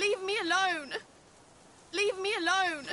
Leave me alone! Leave me alone!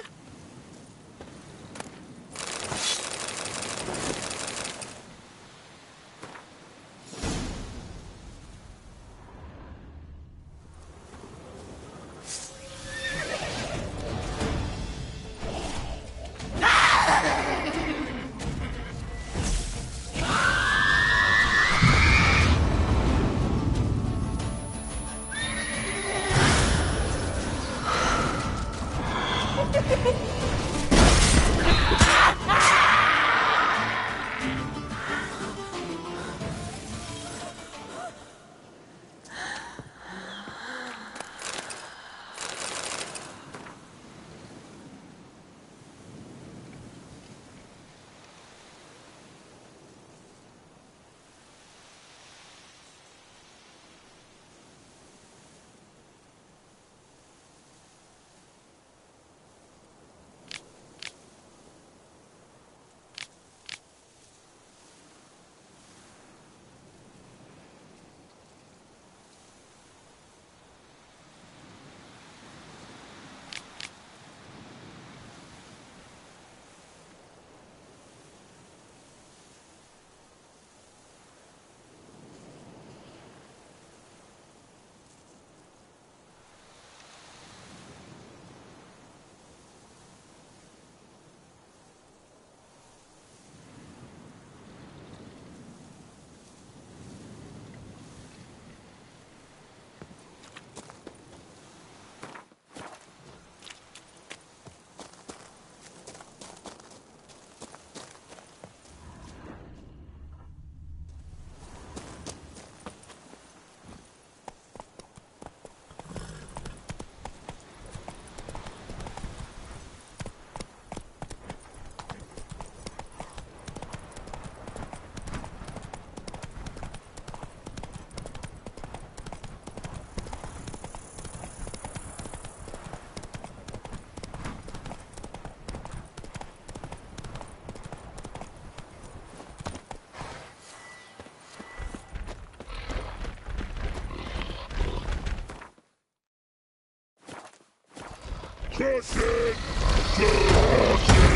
Crush it! Crush it!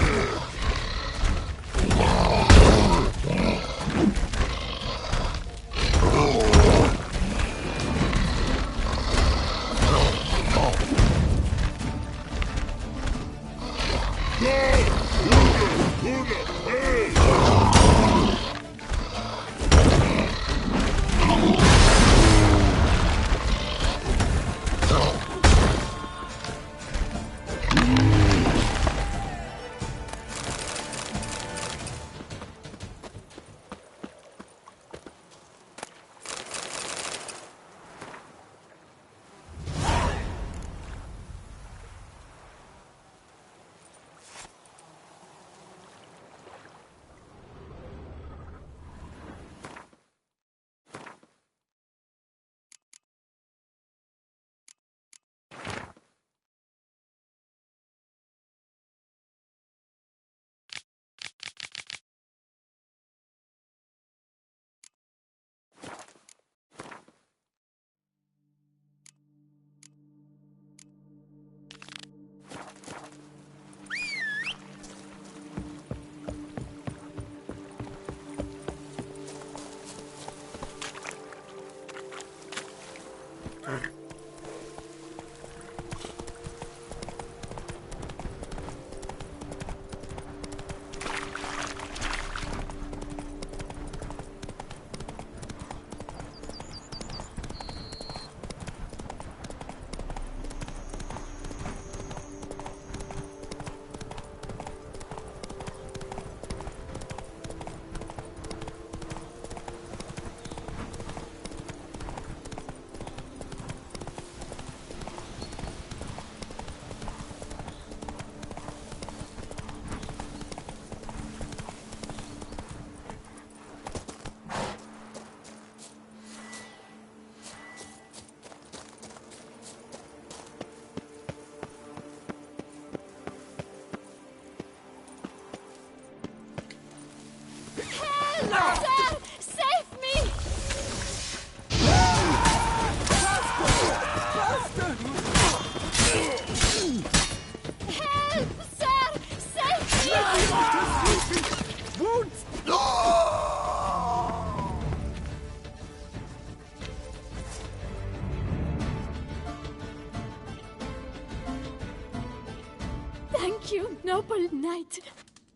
you, noble knight.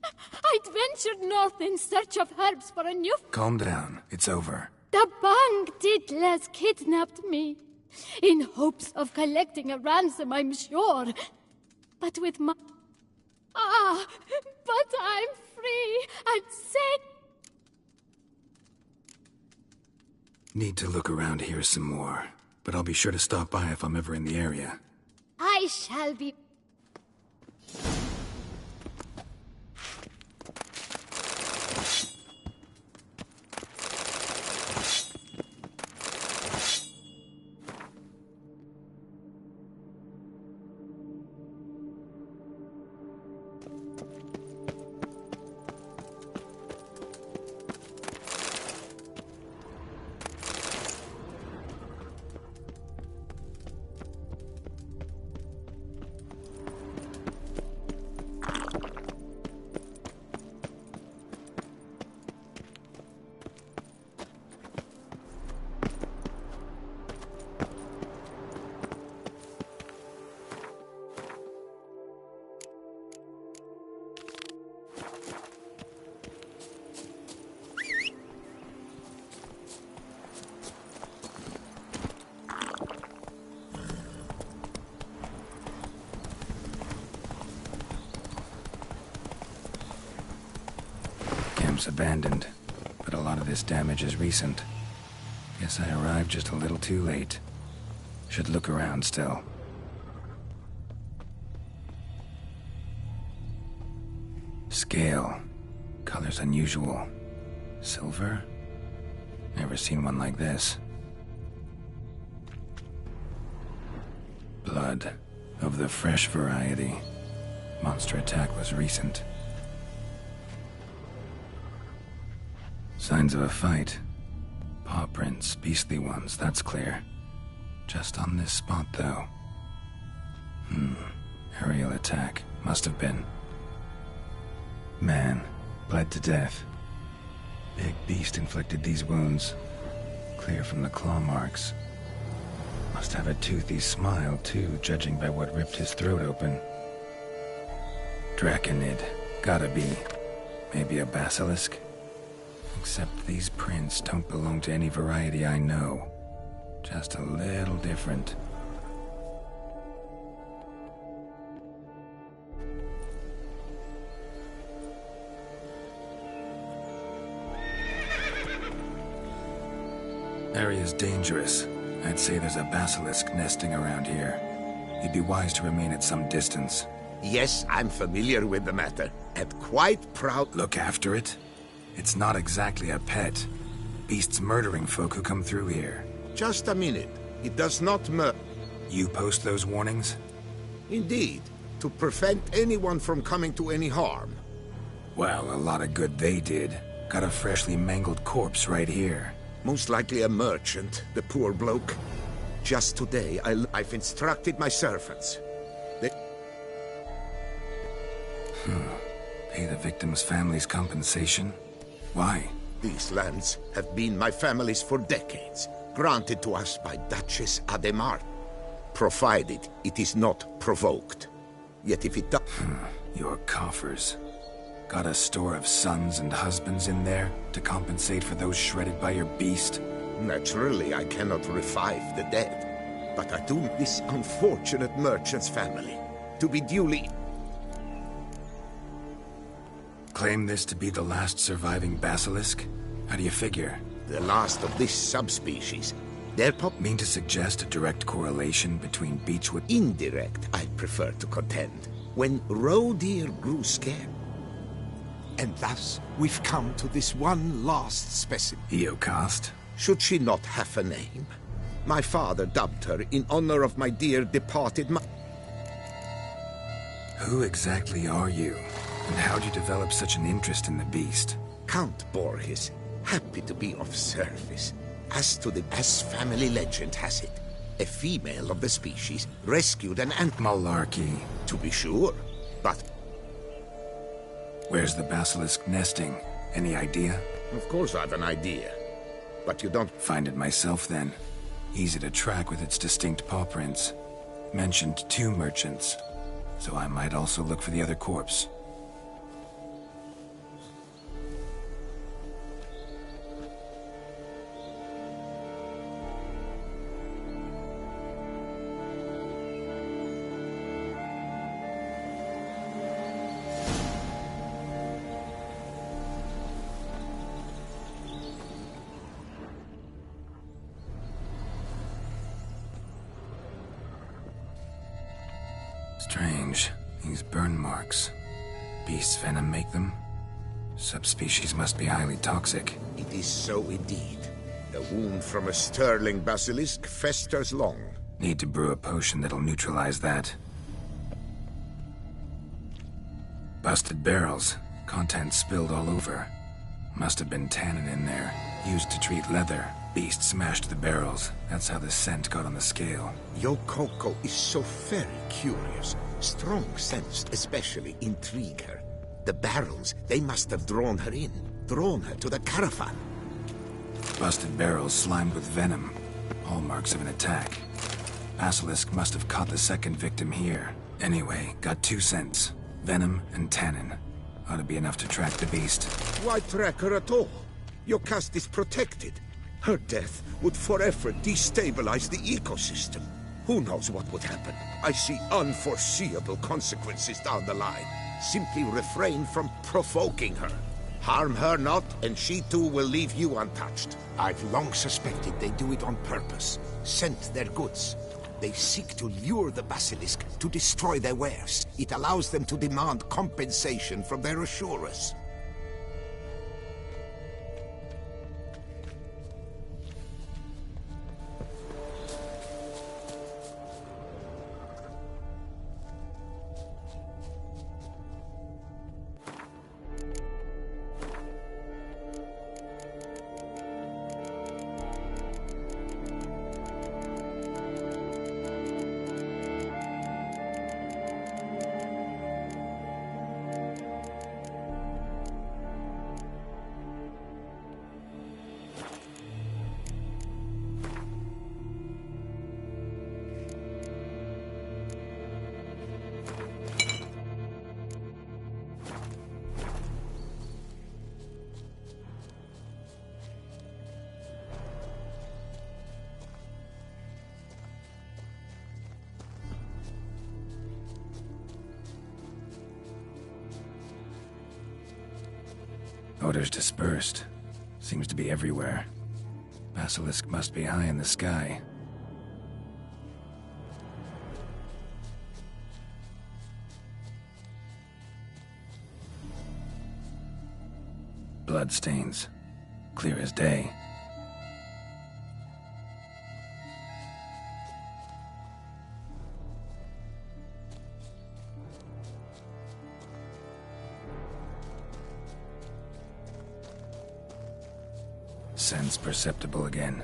I'd ventured north in search of herbs for a new... Calm down. It's over. The Bang Diddlers kidnapped me, in hopes of collecting a ransom, I'm sure. But with my... but I'm free and safe. Need to look around here some more, but I'll be sure to stop by if I'm ever in the area. I shall be... Abandoned, but a lot of this damage is recent. Guess I arrived just a little too late. Should look around still. Scale. Color's unusual. Silver? Never seen one like this. Blood. Of the fresh variety. Monster attack was recent. Signs of a fight. Paw prints, beastly ones, that's clear. Just on this spot, though. Aerial attack. Must have been. Man. Bled to death. Big beast inflicted these wounds. Clear from the claw marks. Must have a toothy smile, too, judging by what ripped his throat open. Draconid. Gotta be. Maybe a basilisk? Except these prints don't belong to any variety I know. Just a little different. Area's dangerous. I'd say there's a basilisk nesting around here. You'd be wise to remain at some distance. Yes, I'm familiar with the matter, and quite proud... Look after it? It's not exactly a pet. Beasts murdering folk who come through here. Just a minute. It does not murder. You post those warnings? Indeed. To prevent anyone from coming to any harm. Well, a lot of good they did. Got a freshly mangled corpse right here. Most likely a merchant, the poor bloke. Just today, I've instructed my servants. They... Pay the victim's family's compensation? Why? These lands have been my family's for decades, granted to us by Duchess Ademar, provided it is not provoked. Yet if it does... Your coffers. Got a store of sons and husbands in there to compensate for those shredded by your beast? Naturally, I cannot revive the dead, but I do this unfortunate merchant's family to be duly... Claim this to be the last surviving basilisk? How do you figure? The last of this subspecies. Their Mean to suggest a direct correlation between beechwood... Indirect, I prefer to contend. When roe deer grew scarce. And thus, we've come to this one last specimen. Eocost? Should she not have a name? My father dubbed her in honor of my dear departed Who exactly are you? And how'd you develop such an interest in the beast? Count Borges, happy to be of service. As family legend has it, a female of the species rescued an ant... Malarkey. To be sure, but... Where's the basilisk nesting? Any idea? Of course I've an idea. But you don't... Find it myself, then. Easy to track with its distinct paw prints. Mentioned 2 merchants. so I might also look for the other corpse. Strange. These burn marks. Beast's venom make them? Subspecies must be highly toxic. It is so indeed. A wound from a sterling basilisk festers long. Need to brew a potion that'll neutralize that. Busted barrels. Contents spilled all over. Must have been tannin in there. Used to treat leather. Beast smashed the barrels. That's how the scent got on the scale. Your Coco is so very curious. Strong sensed especially intrigue her. The barrels, they must have drawn her in. Drawn her to the caravan. Busted barrels slimed with venom. Hallmarks of an attack. Basilisk must have caught the second victim here. Anyway, got 2 cents. Venom and tannin. Ought to be enough to track the beast. Why track her at all? Your caste is protected. Her death would forever destabilize the ecosystem. Who knows what would happen? I see unforeseeable consequences down the line. Simply refrain from provoking her. Harm her not, and she too will leave you untouched. I've long suspected they do it on purpose. Scent their goods. They seek to lure the basilisk to destroy their wares. It allows them to demand compensation from their assurers. Odors dispersed. Seems to be everywhere. Basilisk must be high in the sky. Bloodstains. Clear as day. Sense perceptible again.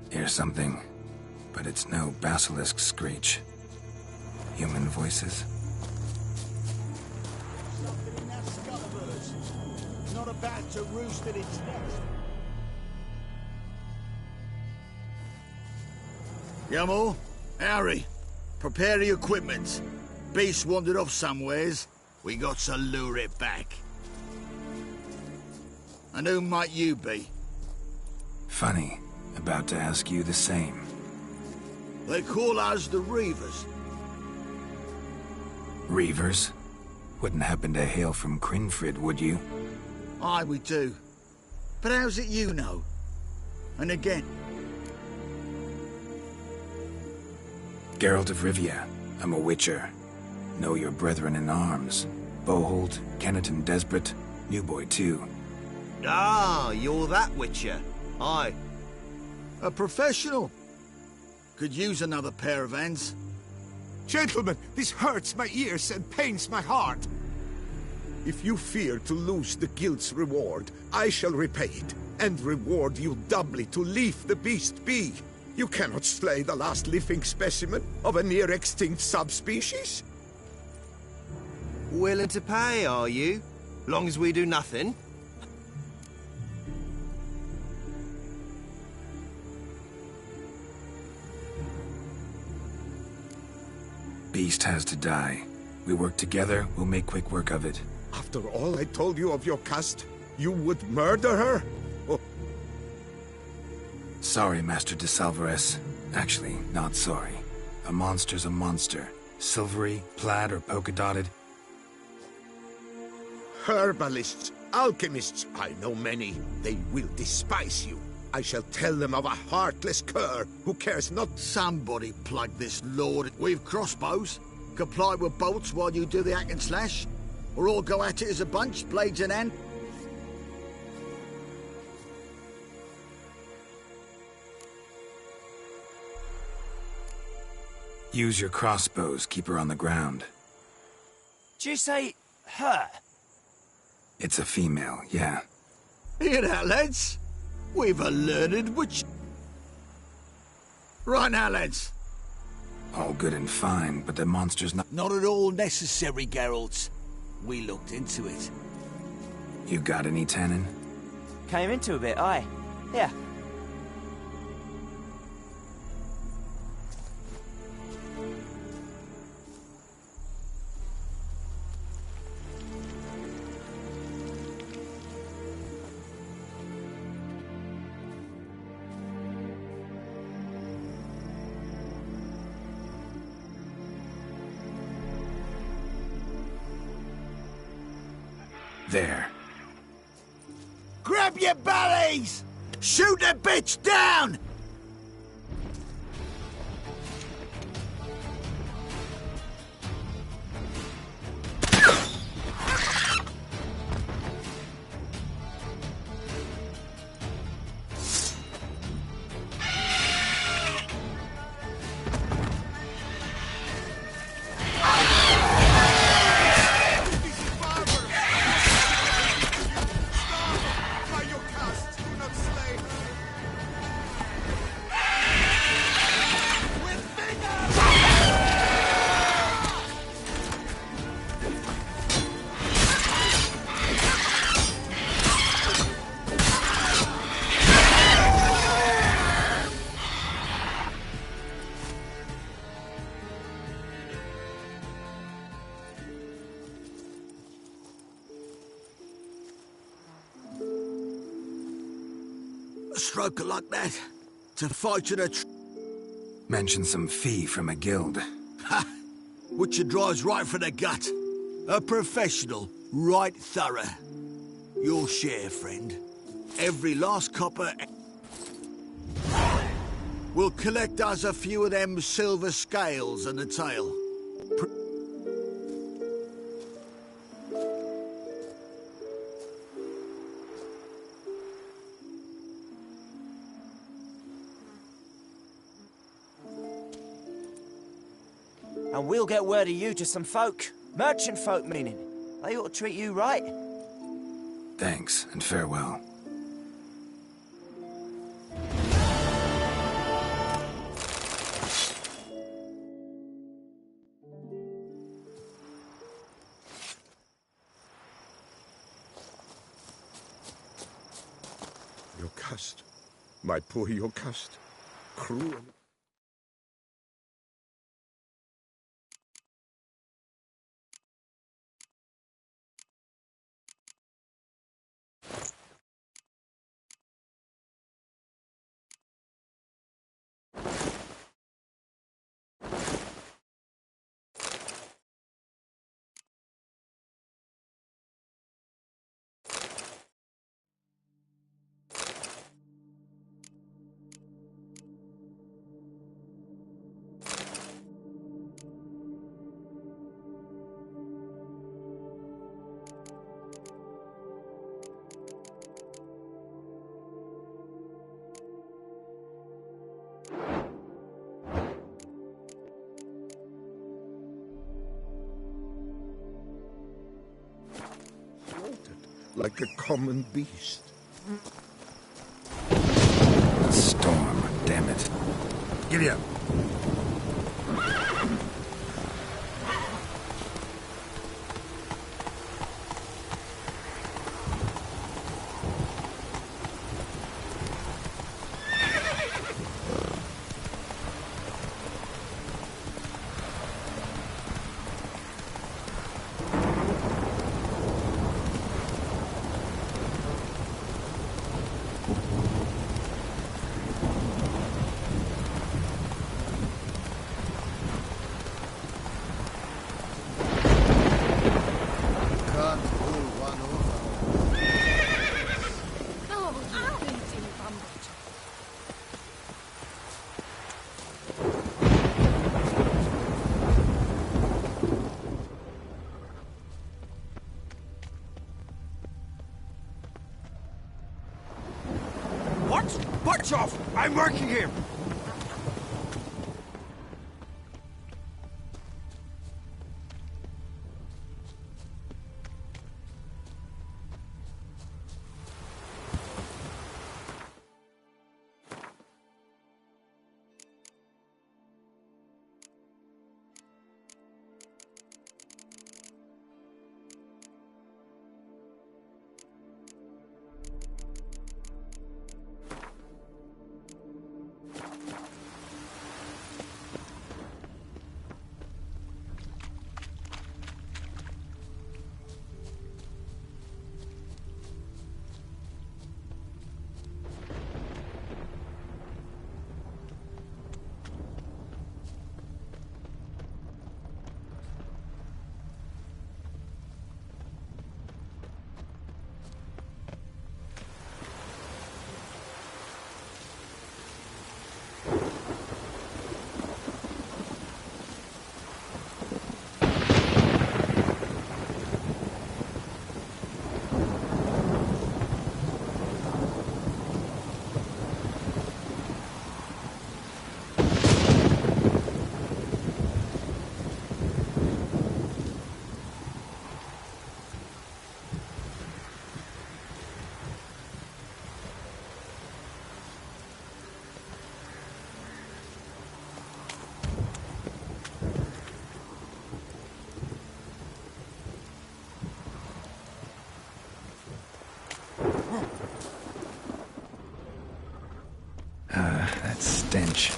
Hear something, but it's no basilisk screech. Human voices? Something in that scuttlebird. Not about to roost at its nest. Yamal, Harry, prepare the equipment. Beast wandered off somewheres. We got to lure it back. And who might you be? Funny. About to ask you the same. They call us the Reavers. Reavers? Wouldn't happen to hail from Crinfrid, would you? Aye, we do. But how's it you know? And again? Geralt of Rivia. I'm a witcher. Know your brethren in arms. Bohold, Kennet and Desperate. New boy, too. Ah, you're that Witcher. Aye. A professional. Could use another pair of hands. Gentlemen, this hurts my ears and pains my heart. If you fear to lose the guild's reward, I shall repay it, and reward you doubly to leave the beast be. You cannot slay the last living specimen of a near-extinct subspecies. Willing to pay, are you? Long as we do nothing? Beast has to die. We work together, we'll make quick work of it. After all I told you of your cast, you would murder her? Oh. Sorry, Master de Salvarez. Actually, not sorry. A monster's a monster. Silvery, plaid, or polka-dotted. Herbalists, alchemists, I know many. They will despise you. I shall tell them of a heartless cur who cares not. Somebody plug this lord. We've crossbows. Comply with bolts while you do the hack and slash. Or all go at it as a bunch, blades in hand. Use your crossbows, keep her on the ground. Did you say her? It's a female, yeah. Hear that, lads? We've a learned witch. Right now, lads. All good and fine, but the monster's not... Not at all necessary, Geralt. We looked into it. You got any tannin? Came into a bit, aye. Yeah. There. Grab your bellies! Shoot the bitch down! A stroker like that, to fight in a Mention some fee from a guild. Ha! Witcher drives right for the gut. A professional, right thorough. Your share, friend. Every last copper... We'll collect us a few of them silver scales and the tail. And we'll get word of you to some folk. Merchant folk, meaning. They ought to treat you right. Thanks, and farewell. Yocast. My poor Yocast. Cruel. like a common beast. A storm, damn it. Giddy up. Watch off! I'm working here! That stench.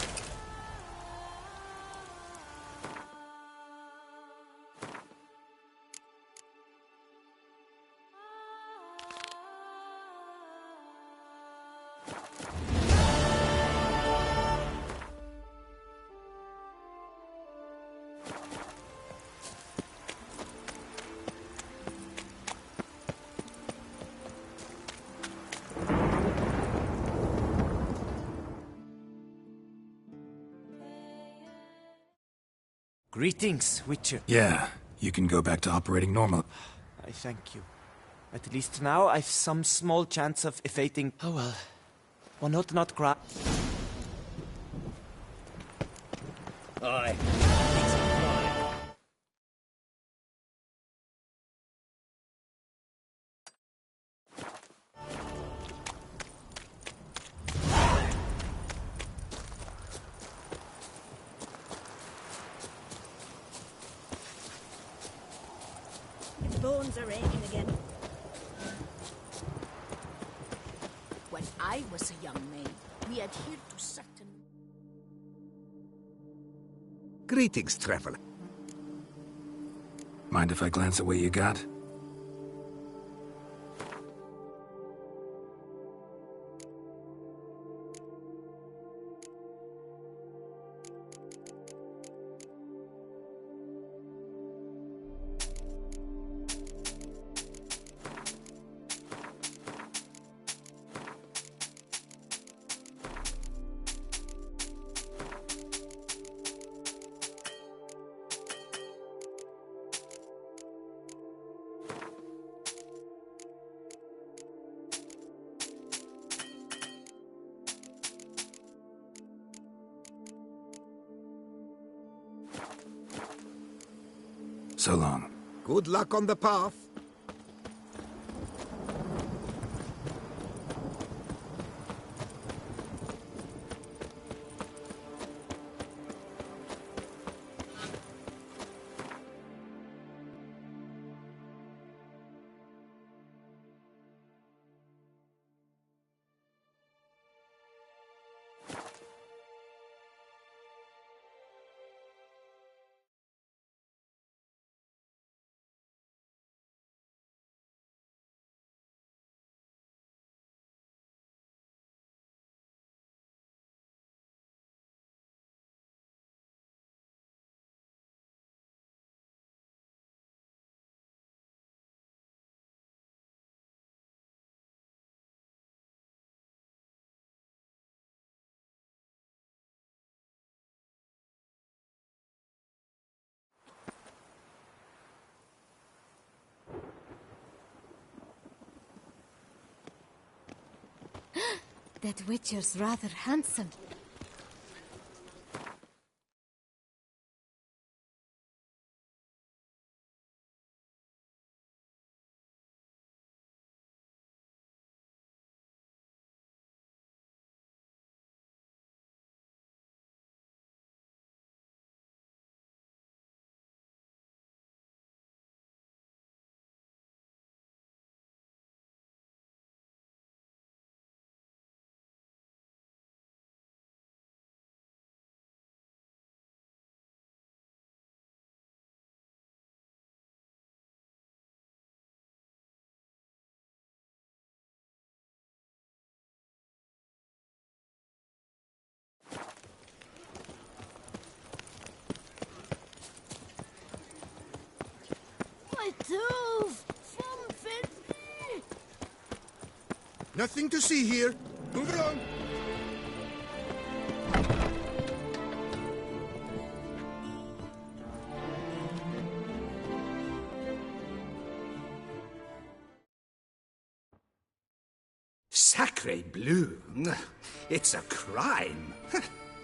Greetings, Witcher. Yeah, you can go back to operating normal. I thank you. At least now I've some small chance of evading... Oh well. One ought not cry. Aye. His bones are aching again. When I was a young maid, we adhered to certain... Greetings, traveler. Mind if I glance at what you got? So long. Good luck on the path. That Witcher's rather handsome. Nothing to see here. Move along. Sacre bleu! It's a crime.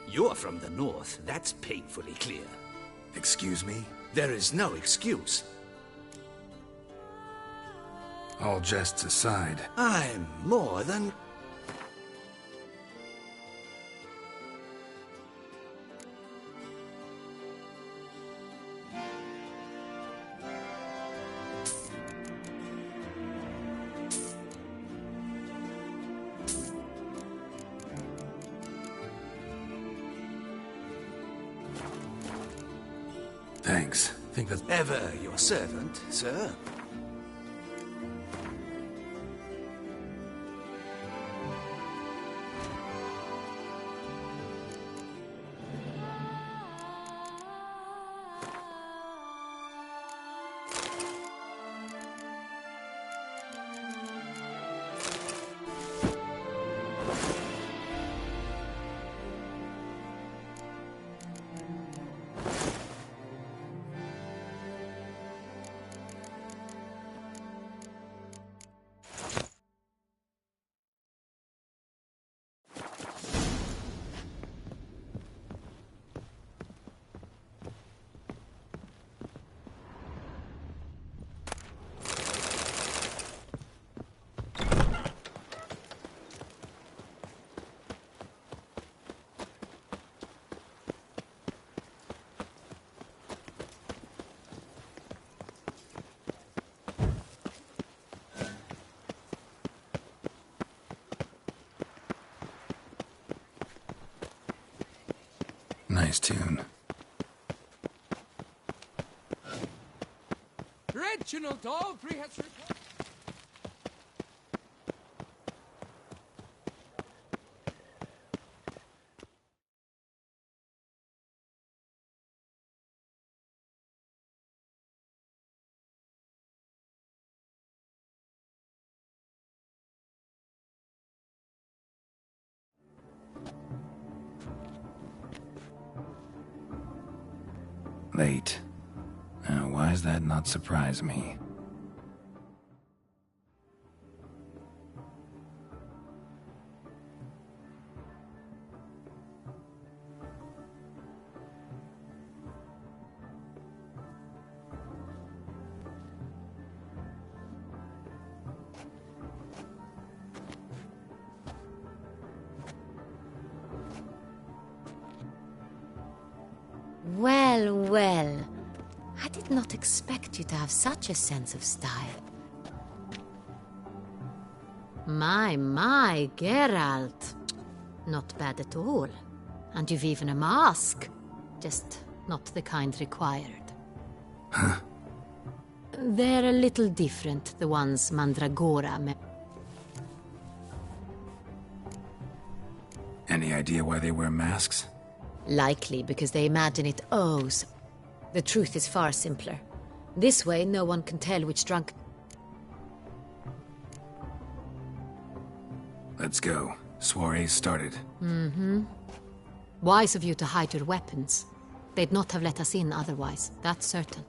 You're from the north, that's painfully clear. Excuse me? There is no excuse. All jests aside, I'm more than... thanks. Think that... Ever your servant, sir. Nice tune. Reginald Aubrey has returned. Late. Now, why does that not surprise me? Well, well. I did not expect you to have such a sense of style. My, Geralt. Not bad at all. And you've even a mask. Just not the kind required. Huh? They're a little different, the ones Mandragora Any idea why they wear masks? Likely because they imagine it owes. The truth is far simpler. This way, no one can tell which drunk... Let's go. Soiree's started. Mm-hmm. Wise of you to hide your weapons. They'd not have let us in otherwise, that's certain.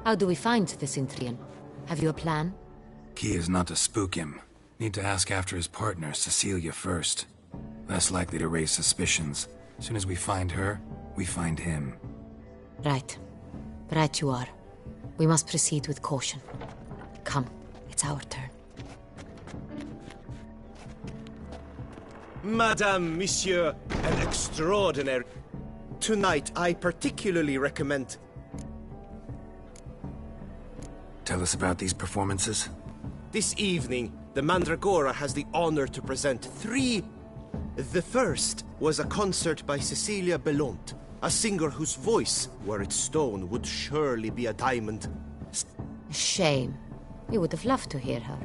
How do we find the Cintrian? Have you a plan? Key is not to spook him. Need to ask after his partner, Cecilia, first. Less likely to raise suspicions. As soon as we find her, we find him. Right. Right you are. We must proceed with caution. Come, it's our turn. Madame, Monsieur, an extraordinary... Tonight, I particularly recommend... Tell us about these performances. This evening, the Mandragora has the honor to present 3... The first was a concert by Cecilia Belont, a singer whose voice, were it stone, would surely be a diamond. Shame. We would have loved to hear her.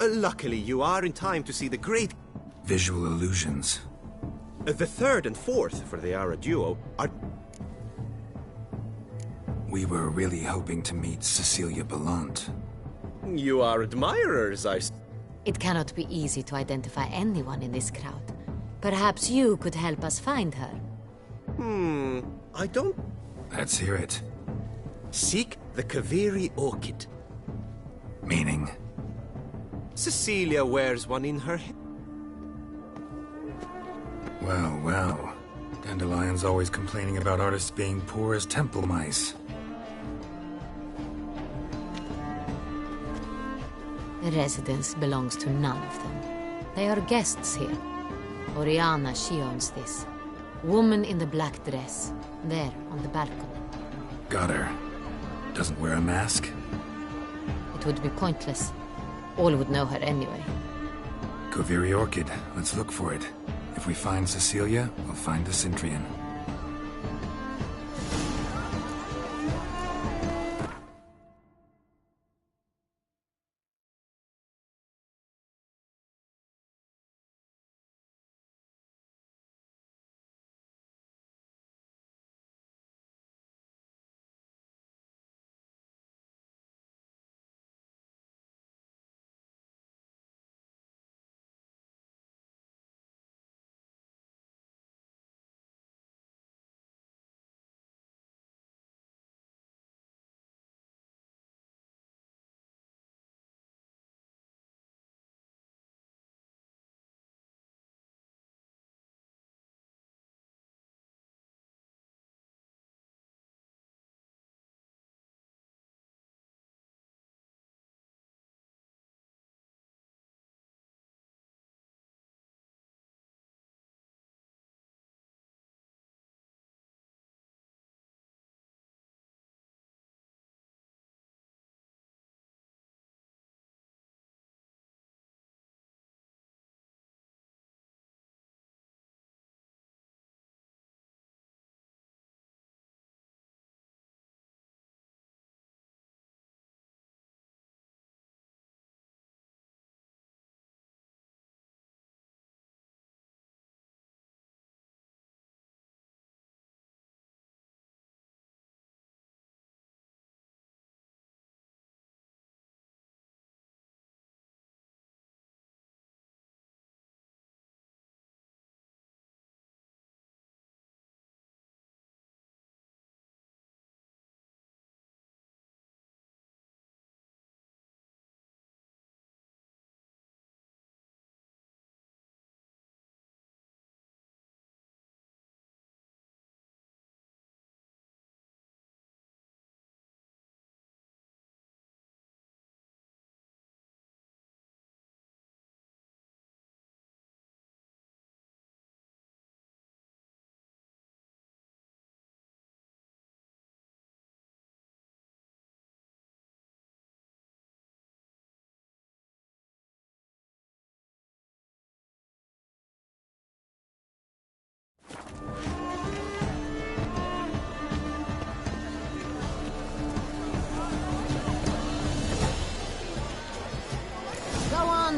Luckily, you are in time to see the great... Visual illusions. The third and fourth, for they are a duo, are... We were really hoping to meet Cecilia Belont. You are admirers, It cannot be easy to identify anyone in this crowd. Perhaps you could help us find her. I don't... Let's hear it. Seek the Kaviri orchid. Meaning? Cecilia wears one in her head. Well, well. Dandelion's always complaining about artists being poor as temple mice. The residence belongs to none of them. They are guests here. Oriana, she owns this. Woman in the black dress. There, on the balcony. Got her. Doesn't wear a mask? It would be pointless. All would know her anyway. Kaviri Orchid. Let's look for it. If we find Cecilia, we'll find the Cintrian.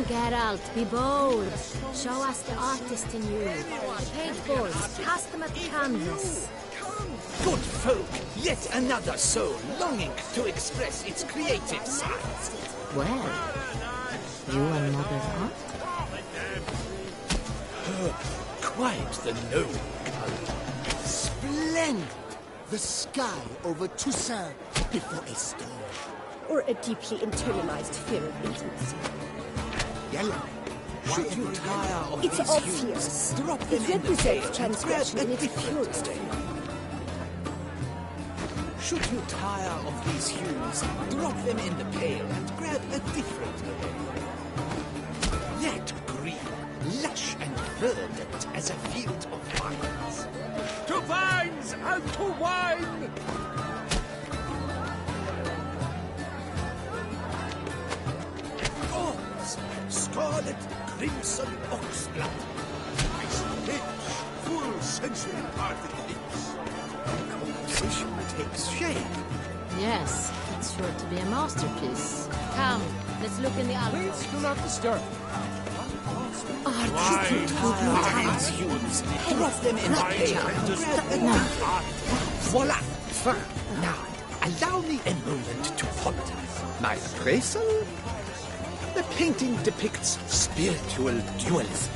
Geralt, be bold. Show us the artist in you. Paintballs, cast them at the canvas. Good folk, yet another soul longing to express its creative side. Well, you another art? Quite the noble color. Splendid. the sky over Toussaint before a storm. Or a deeply internalized fear of intimacy. Yellow. Should you tire of It's these obvious. hues, drop them It in the represents pail transgression and in grab its a different purest pail. form. Should you tire of these hues, drop them in the pail and grab a different pail. Let green, lush and verdant as a field of vines. To vines and to wine! Thorns, scarlet, crimson oxblood. Rich, full sensory parting lips. Composition takes shape. Yes, it's sure to be a masterpiece. Come, let's look in the alcove. Please do not disturb. Vines hues, drop them in the pail and grab a different. Voila! Fine. Now, allow me a moment to ponder. My appraisal? The painting depicts spiritual dualism.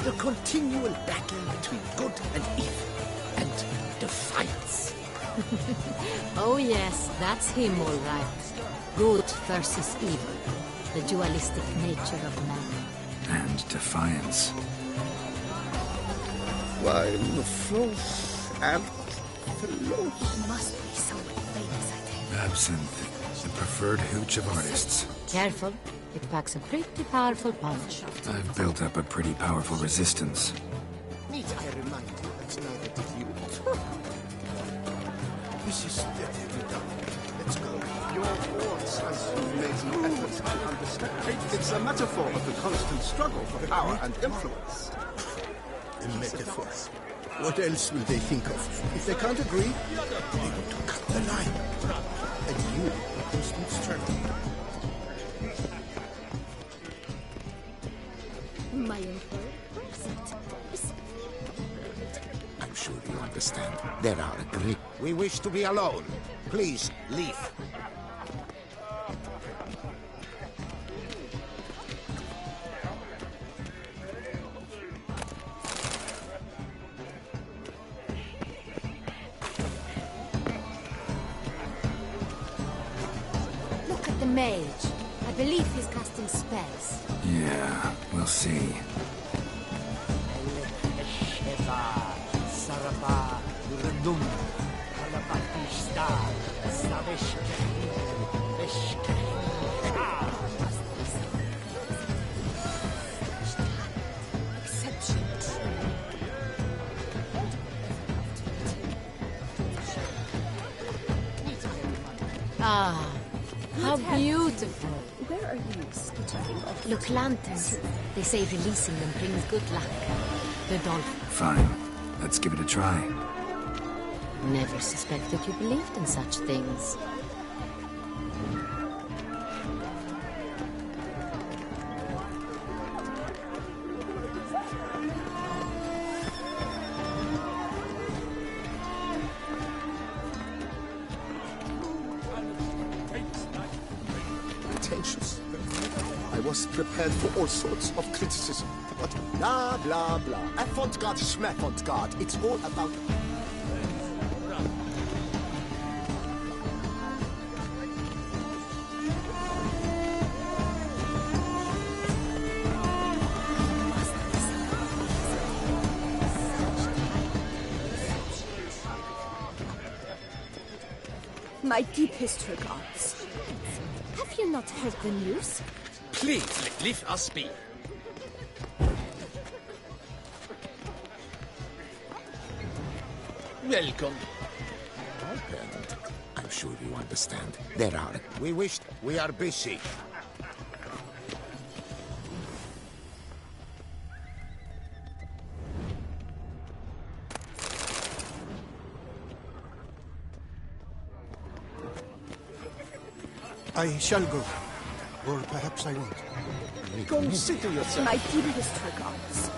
The continual battle between good and evil. And defiance. Oh yes, that's him all right. Good versus evil. The dualistic nature of man. And defiance. Wine flows and flows. Must be someone famous, I think. Absinthe, the preferred hooch of artists. Careful, it packs a pretty powerful punch. I've built up a pretty powerful resistance. Need I remind you that neither did you. This is steadily done. Let's go. Your force has made no efforts to understand. It's a metaphor of the constant struggle for power and influence. A metaphor. What else will they think of? If they can't agree, they want to cut the line. And you, a constant struggle. My emperor, I'm sure you understand. There are great. We wish to be alone. Please, leave. Look at the mage. I believe he's casting spells. Yeah, we'll see. Ah, how beautiful. Where are you skittering off? Look, lanterns. They say releasing them brings good luck. The dolphin. Fine. Let's give it a try. Never suspected you believed in such things. Pretentious. I was prepared for all sorts of criticism, but Blah, blah, blah. Avant-garde, schmavant-garde. It's all about... My deepest regards. Have you not heard the news? Please, leave us be. Welcome. Opened. I'm sure you understand. There are... We wished... We are busy. I shall go. Or perhaps I won't. Consider yourself. My deepest regards.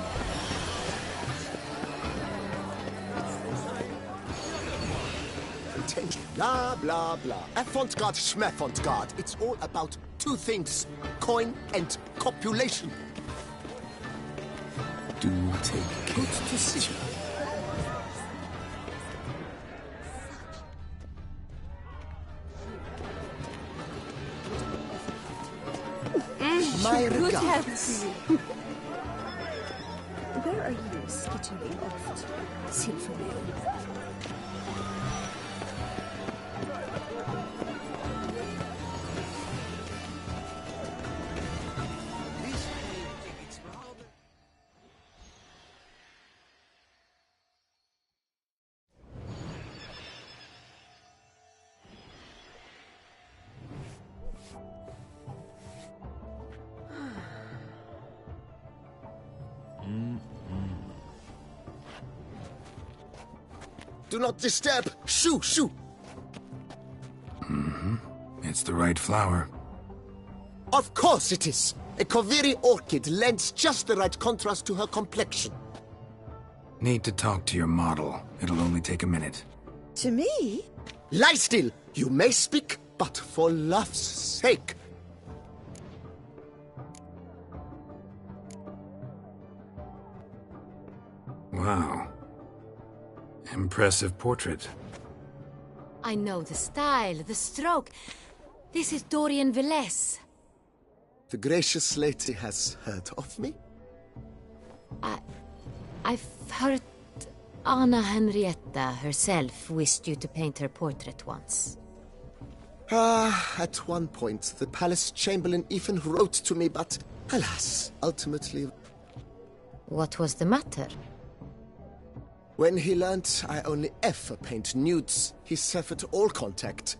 Attention. Blah, blah, blah. Avant-garde, schmavant-garde. It's all about two things. Coin and copulation. Do take care. Good to see you. My Good regards. heavens to you. Where are you skittering off to, Silverwing? Do not disturb! Shoo! Shoo! Mm-hmm. It's the right flower. Of course it is! A Koviri orchid lends just the right contrast to her complexion. Need to talk to your model. It'll only take a minute. To me? Lie still! You may speak, but for love's sake. Wow. Impressive portrait. I know the style, the stroke. This is Dorian Velez. The gracious lady has heard of me? I've heard Anna Henrietta herself wished you to paint her portrait once. At one point, the palace chamberlain even wrote to me, but alas, ultimately... What was the matter? When he learnt I only ever paint nudes, he severed all contact.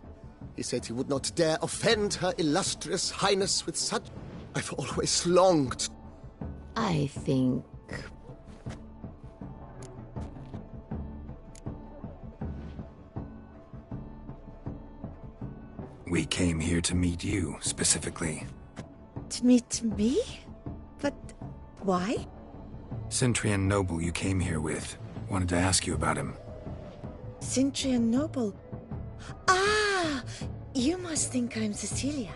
He said he would not dare offend her illustrious highness with such... I've always longed. I think... We came here to meet you, specifically. To meet me? But why? Centrian noble you came here with. Wanted to ask you about him. Centrian noble. Ah! You must think I'm Cecilia.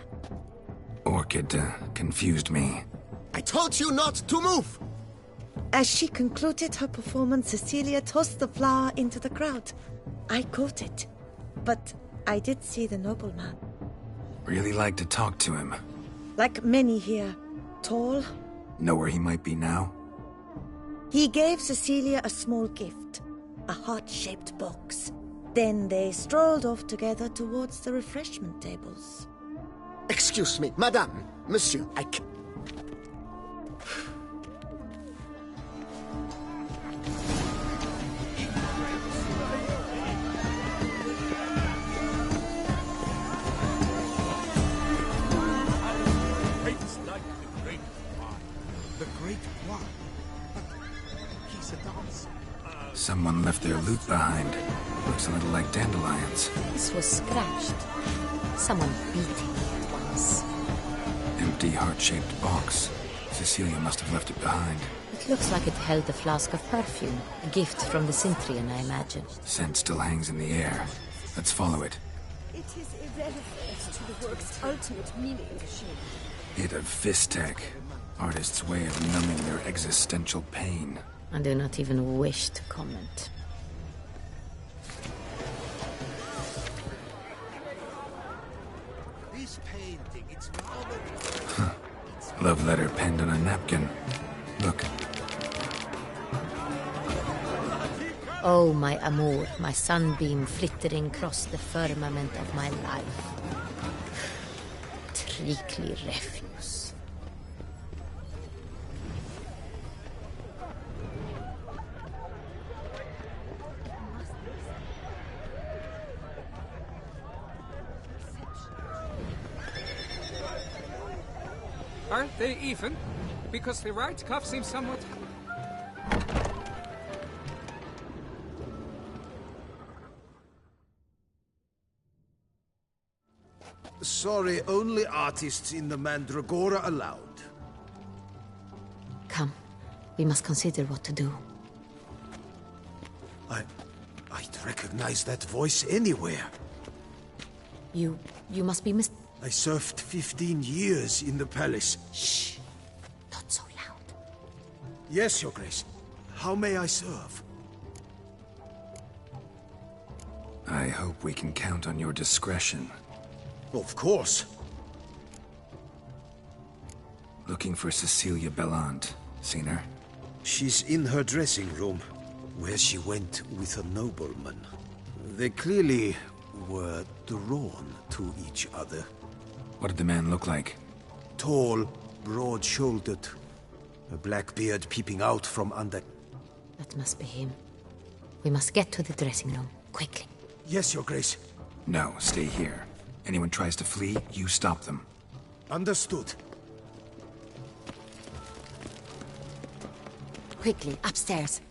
Orchid confused me. I told you not to move! As she concluded her performance, Cecilia tossed the flower into the crowd. I caught it. But I did see the nobleman. Really like to talk to him. Like many here. Tall. Know where he might be now? He gave Cecilia a small gift. A heart-shaped box. Then they strolled off together towards the refreshment tables. Excuse me, madame, monsieur, I can... Someone left their loot behind. Looks a little like dandelions. This was scratched. Someone beat it once. Empty heart-shaped box. Cecilia must have left it behind. It looks like it held a flask of perfume. A gift from the Cintrian, I imagine. Scent still hangs in the air. Let's follow it. It is irrelevant to the work's ultimate meaning. Hit of Fistek. Artist's way of numbing their existential pain. I do not even wish to comment. This painting, it's Love letter penned on a napkin. Look. Oh, my amour, my sunbeam flittering across the firmament of my life. Treacly refuse. Aren't they even? Because the right cuff seems somewhat... Sorry, only artists in the Mandragora allowed. Come, we must consider what to do. I'd recognize that voice anywhere. You must be I served 15 years in the palace. Shh! Not so loud. Yes, Your Grace. How may I serve? I hope we can count on your discretion. Of course. Looking for Cecilia Bellant. Seen her? She's in her dressing room, where she went with a nobleman. They clearly were drawn to each other. What did the man look like? Tall, broad-shouldered, a black beard peeping out from under. That must be him. We must get to the dressing room, quickly. Yes, Your Grace. No, stay here. Anyone tries to flee, you stop them. Understood. Quickly, upstairs.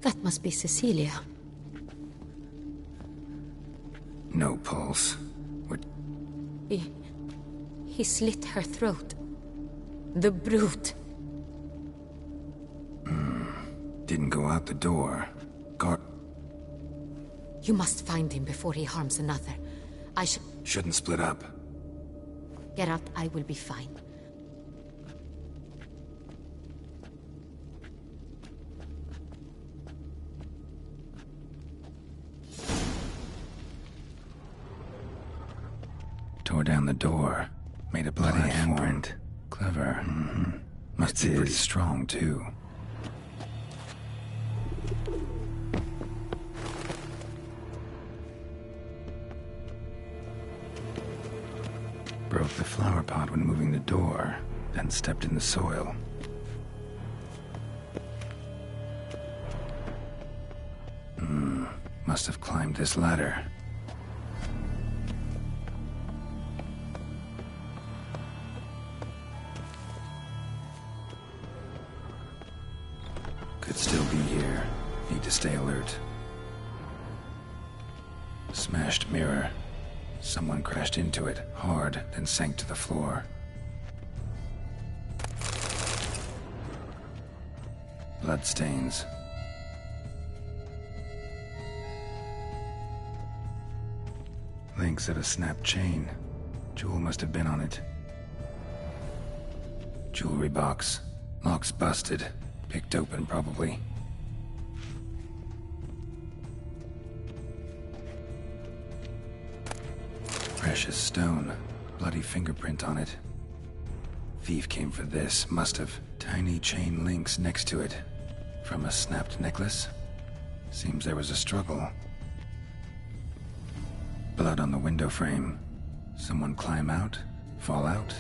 That must be Cecilia. No pulse. He slit her throat. The brute. Didn't go out the door. You must find him before he harms another. Shouldn't split up. Geralt, I will be fine. Tore down the door. Made a bloody handprint. Clever. Must be pretty strong, too. Broke the flower pot when moving the door, then stepped in the soil. Must have climbed this ladder. Could still be here. Need to stay alert. Smashed mirror. Someone crashed into it, hard, then sank to the floor. Bloodstains. Links of a snapped chain. Jewel must have been on it. Jewelry box. Lock's busted. Picked open, probably. Precious stone. Bloody fingerprint on it. Thief came for this, must have. Tiny chain links next to it. From a snapped necklace? Seems there was a struggle. Blood on the window frame. Someone climb out? Fall out?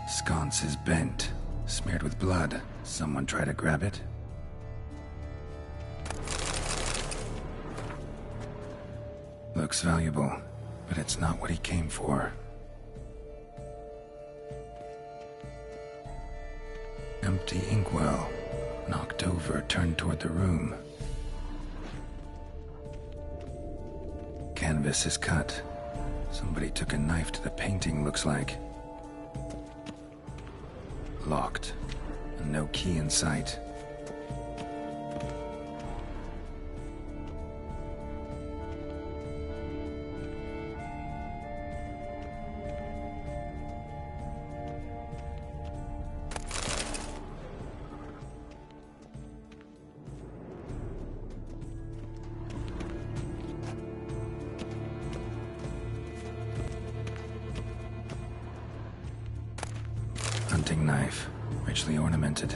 Sconce is bent. Smeared with blood. Someone try to grab it? Looks valuable, but it's not what he came for. Empty inkwell. Knocked over, turned toward the room. Canvas is cut. Somebody took a knife to the painting, looks like. Locked. And no key in sight. Hunting knife, richly ornamented.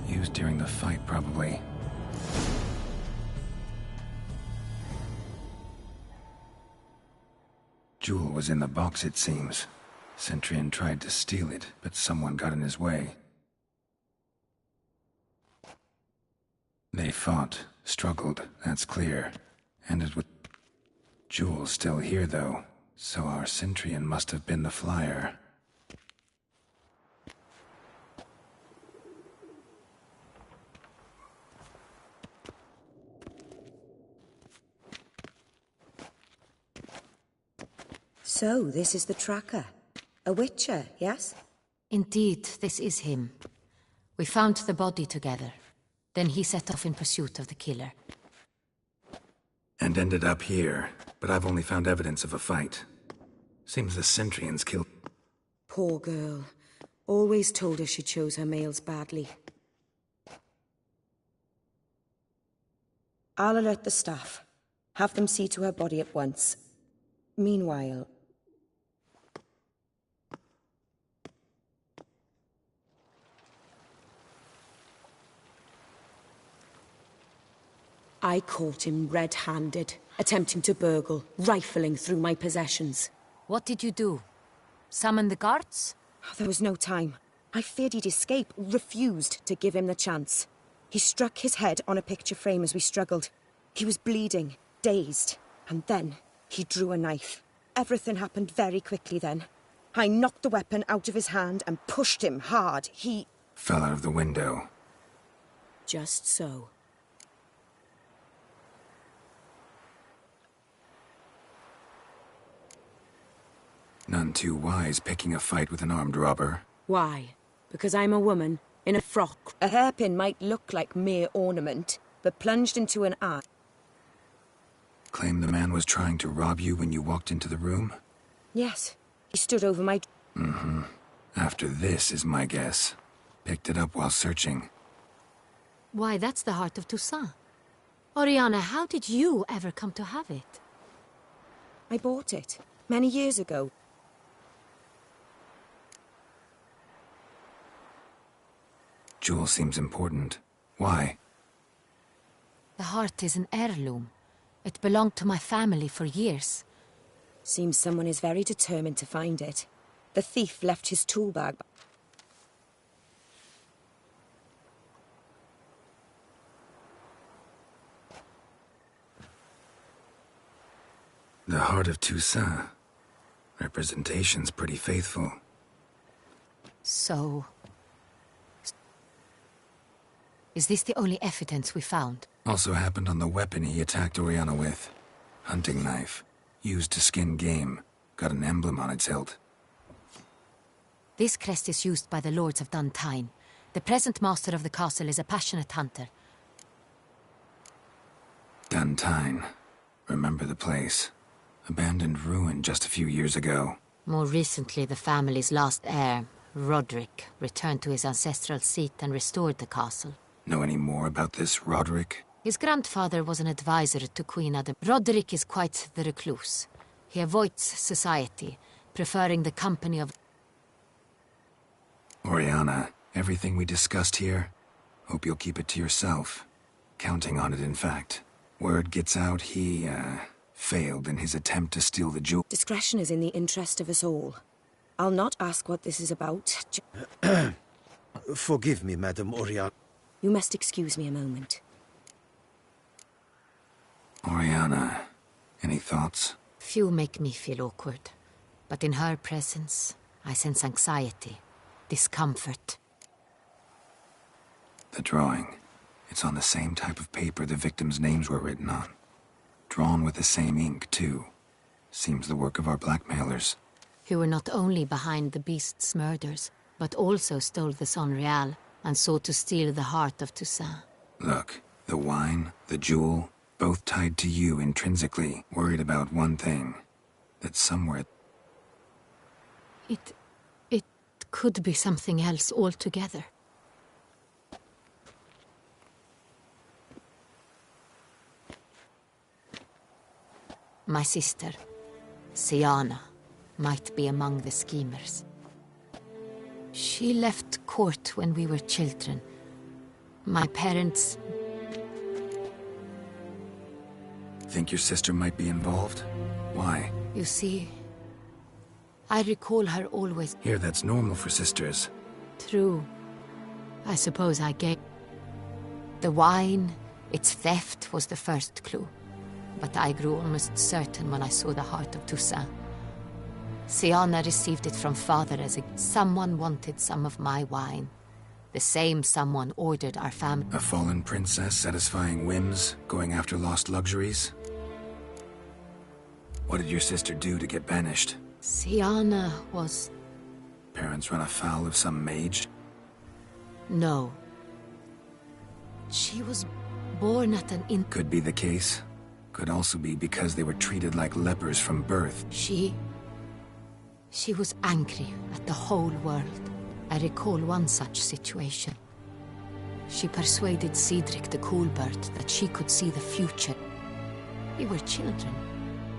Used during the fight, probably. Jewel was in the box, it seems. Centurion tried to steal it, but someone got in his way. They fought, struggled, that's clear. Ended with... Jewel's still here, though, so our Centurion must have been the flyer. So, this is the tracker. A witcher, yes? Indeed, this is him. We found the body together. Then he set off in pursuit of the killer. And ended up here, but I've only found evidence of a fight. Seems the Centrians killed... Poor girl. Always told her she chose her males badly. I'll alert the staff. Have them see to her body at once. Meanwhile... I caught him red-handed, attempting to burgle, rifling through my possessions. What did you do? Summon the guards? There was no time. I feared he'd escape, refused to give him the chance. He struck his head on a picture frame as we struggled. He was bleeding, dazed, and then he drew a knife. Everything happened very quickly then. I knocked the weapon out of his hand and pushed him hard. He... fell out of the window. Just so. None too wise picking a fight with an armed robber. Why? Because I'm a woman, in a frock. A hairpin might look like mere ornament, but plunged into an eye. Claim the man was trying to rob you when you walked into the room? Yes. He stood over my... Mm-hmm. After this is my guess. Picked it up while searching. Why, that's the heart of Toussaint. Oriana, how did you ever come to have it? I bought it, many years ago. Jewel seems important. Why? The heart is an heirloom. It belonged to my family for years. Seems someone is very determined to find it. The thief left his tool bag. The heart of Toussaint. Representation's pretty faithful. So... is this the only evidence we found? Also happened on the weapon he attacked Oriana with. Hunting knife. Used to skin game. Got an emblem on its hilt. This crest is used by the Lords of Duntine. The present master of the castle is a passionate hunter. Duntine. Remember the place. Abandoned ruin just a few years ago. More recently, the family's last heir, Roderick, returned to his ancestral seat and restored the castle. Know any more about this Roderick? His grandfather was an advisor to Queen Adam. Roderick is quite the recluse. He avoids society, preferring the company of... Oriana, everything we discussed here, hope you'll keep it to yourself. Counting on it, in fact. Word gets out he, failed in his attempt to steal the jewel. Discretion is in the interest of us all. I'll not ask what this is about. Forgive me, Madam Oriana. You must excuse me a moment. Oriana, any thoughts? Few make me feel awkward, but in her presence, I sense anxiety, discomfort. The drawing. It's on the same type of paper the victims' names were written on. Drawn with the same ink, too. Seems the work of our blackmailers. Who were not only behind the beast's murders, but also stole the Sonreal and sought to steal the heart of Toussaint. Look, the wine, the jewel, both tied to you intrinsically, worried about one thing. That somewhere... It could be something else altogether. My sister, Siana, might be among the schemers. She left court when we were children. My parents... Think your sister might be involved? Why? You see, I recall her always... Here, that's normal for sisters. True. I suppose I gave... The wine, its theft was the first clue. But I grew almost certain when I saw the heart of Toussaint. Siana received it from father as a... Someone wanted some of my wine. The same someone ordered our family... A fallen princess satisfying whims, going after lost luxuries? What did your sister do to get banished? Siana was... Parents run afoul of some mage? No. She was born at an inn... Could be the case. Could also be because they were treated like lepers from birth. She was angry at the whole world. I recall one such situation. She persuaded Cedric the Coolbird that she could see the future. We were children,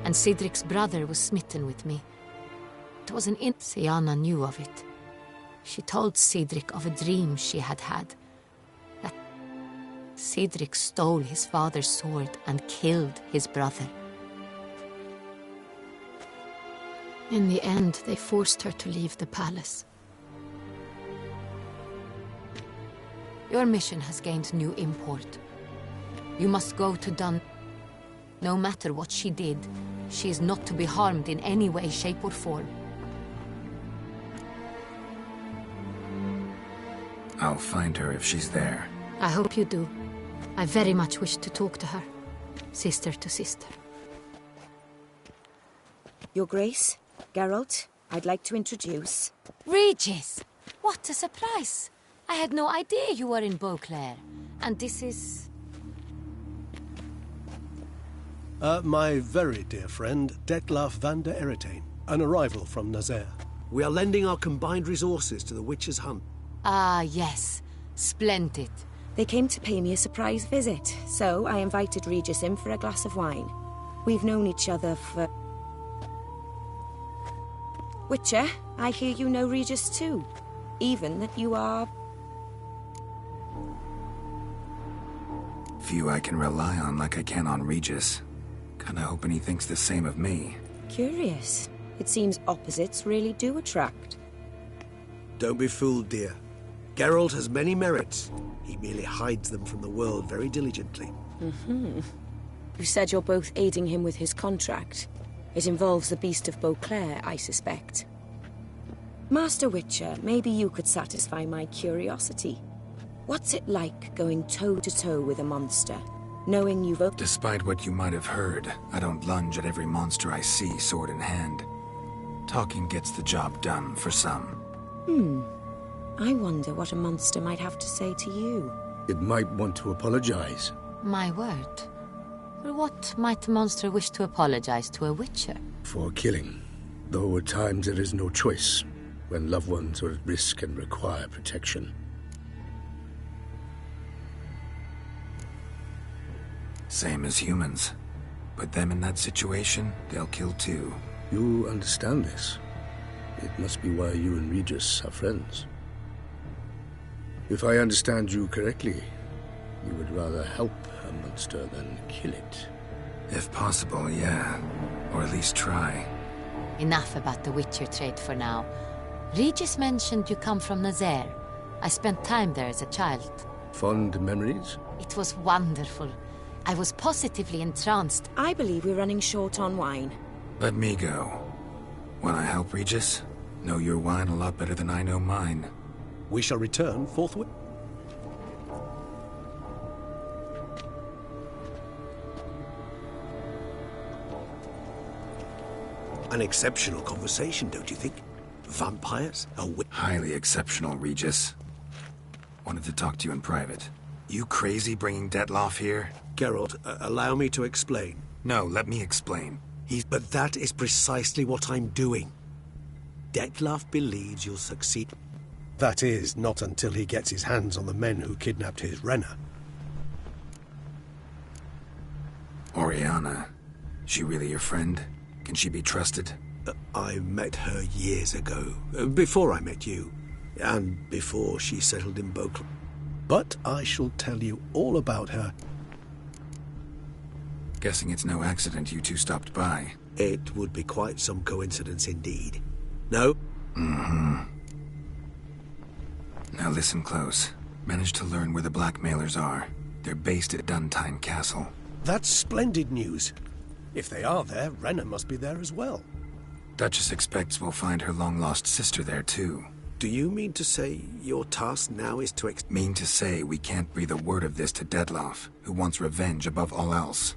and Cedric's brother was smitten with me. It was Sienna knew of it. She told Cedric of a dream she had had. That Cedric stole his father's sword and killed his brother. In the end, they forced her to leave the palace. Your mission has gained new import. You must go to Dun. No matter what she did, she is not to be harmed in any way, shape, or form. I'll find her if she's there. I hope you do. I very much wish to talk to her. Sister to sister. Your Grace, Geralt, I'd like to introduce... Regis! What a surprise! I had no idea you were in Beauclair. And this is... My very dear friend, Detlaf van der Eretain, an arrival from Nazaire. We are lending our combined resources to the Witcher's hunt. Ah, yes. Splendid. They came to pay me a surprise visit, so I invited Regis in for a glass of wine. We've known each other for... Witcher, I hear you know Regis too. Even that you are... Few I can rely on like I can on Regis. Kinda hoping he thinks the same of me. Curious. It seems opposites really do attract. Don't be fooled, dear. Geralt has many merits. He merely hides them from the world very diligently. You said you're both aiding him with his contract. It involves the Beast of Beauclair, I suspect. Master Witcher, maybe you could satisfy my curiosity. What's it like going toe-to-toe with a monster, knowing you've... Despite what you might have heard, I don't lunge at every monster I see, sword in hand. Talking gets the job done, for some. I wonder what a monster might have to say to you. It might want to apologize. My word. For what might a monster wish to apologize to a Witcher? For killing. Though at times there is no choice, when loved ones are at risk and require protection. Same as humans. Put them in that situation, they'll kill too. You understand this. It must be why you and Regis are friends. If I understand you correctly, you would rather help a monster than kill it. If possible, yeah. Or at least try. Enough about the Witcher trade for now. Regis mentioned you come from Nazaire. I spent time there as a child. Fond memories? It was wonderful. I was positively entranced. I believe we're running short on wine. Let me go. Wanna help, Regis? Know your wine a lot better than I know mine. We shall return forthwith. An exceptional conversation, don't you think? Vampires? Highly exceptional, Regis. Wanted to talk to you in private. You crazy bringing Detlaf here? Geralt, allow me to explain. No, let me explain. But that is precisely what I'm doing. Detlaf believes you'll succeed. That is, not until he gets his hands on the men who kidnapped his Renna. Oriana. She really your friend? Can she be trusted? I met her years ago. Before I met you. And before she settled in Beauclair. But I shall tell you all about her. Guessing it's no accident you two stopped by. It would be quite some coincidence indeed. No? Now listen close. Managed to learn where the blackmailers are. They're based at Duntine Castle. That's splendid news. If they are there, Renna must be there as well. Duchess expects we'll find her long-lost sister there too. Do you mean to say your task now is to Mean to say we can't breathe a word of this to Detlaf, who wants revenge above all else.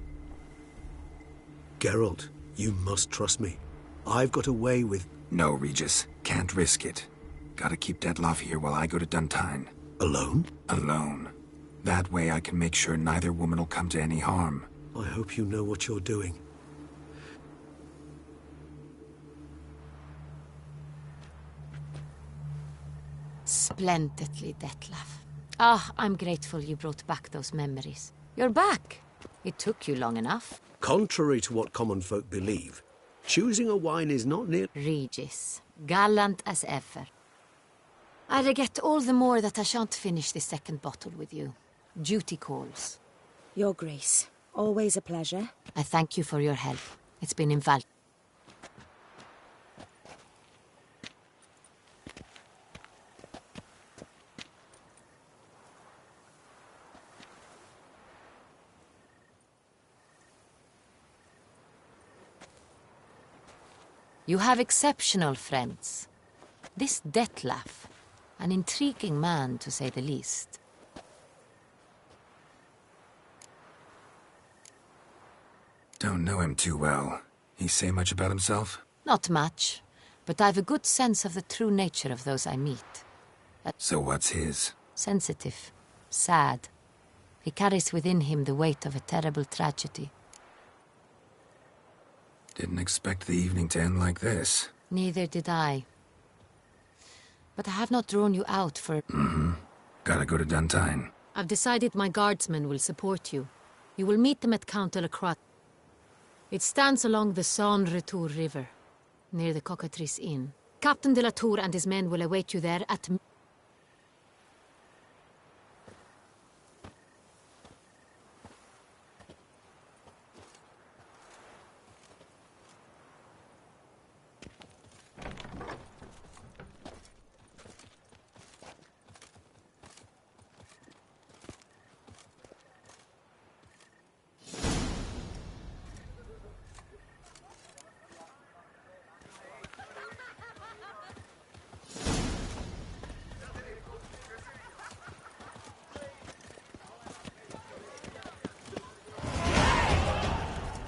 Geralt, you must trust me. I've got away with... No, Regis. Can't risk it. Gotta keep Detlaf here while I go to Duntine. Alone? Alone. That way I can make sure neither woman will come to any harm. I hope you know what you're doing. Splendidly, Detlef. Ah, I'm grateful you brought back those memories. You're back. It took you long enough. Contrary to what common folk believe, choosing a wine is not near... Regis, gallant as ever. I regret all the more that I shan't finish this second bottle with you. Duty calls. Your Grace, always a pleasure. I thank you for your help. It's been invaluable. You have exceptional friends. This Detlef, an intriguing man to say the least. Don't know him too well. He say much about himself? Not much, but I've a good sense of the true nature of those I meet. So what's his? Sensitive, sad. He carries within him the weight of a terrible tragedy. Didn't expect the evening to end like this. Neither did I. But I have not drawn you out for... Gotta go to Duntine. I've decided my guardsmen will support you. You will meet them at Count de la Croix. It stands along the Saône-Retour River, near the Cockatrice Inn. Captain de la Tour and his men will await you there at...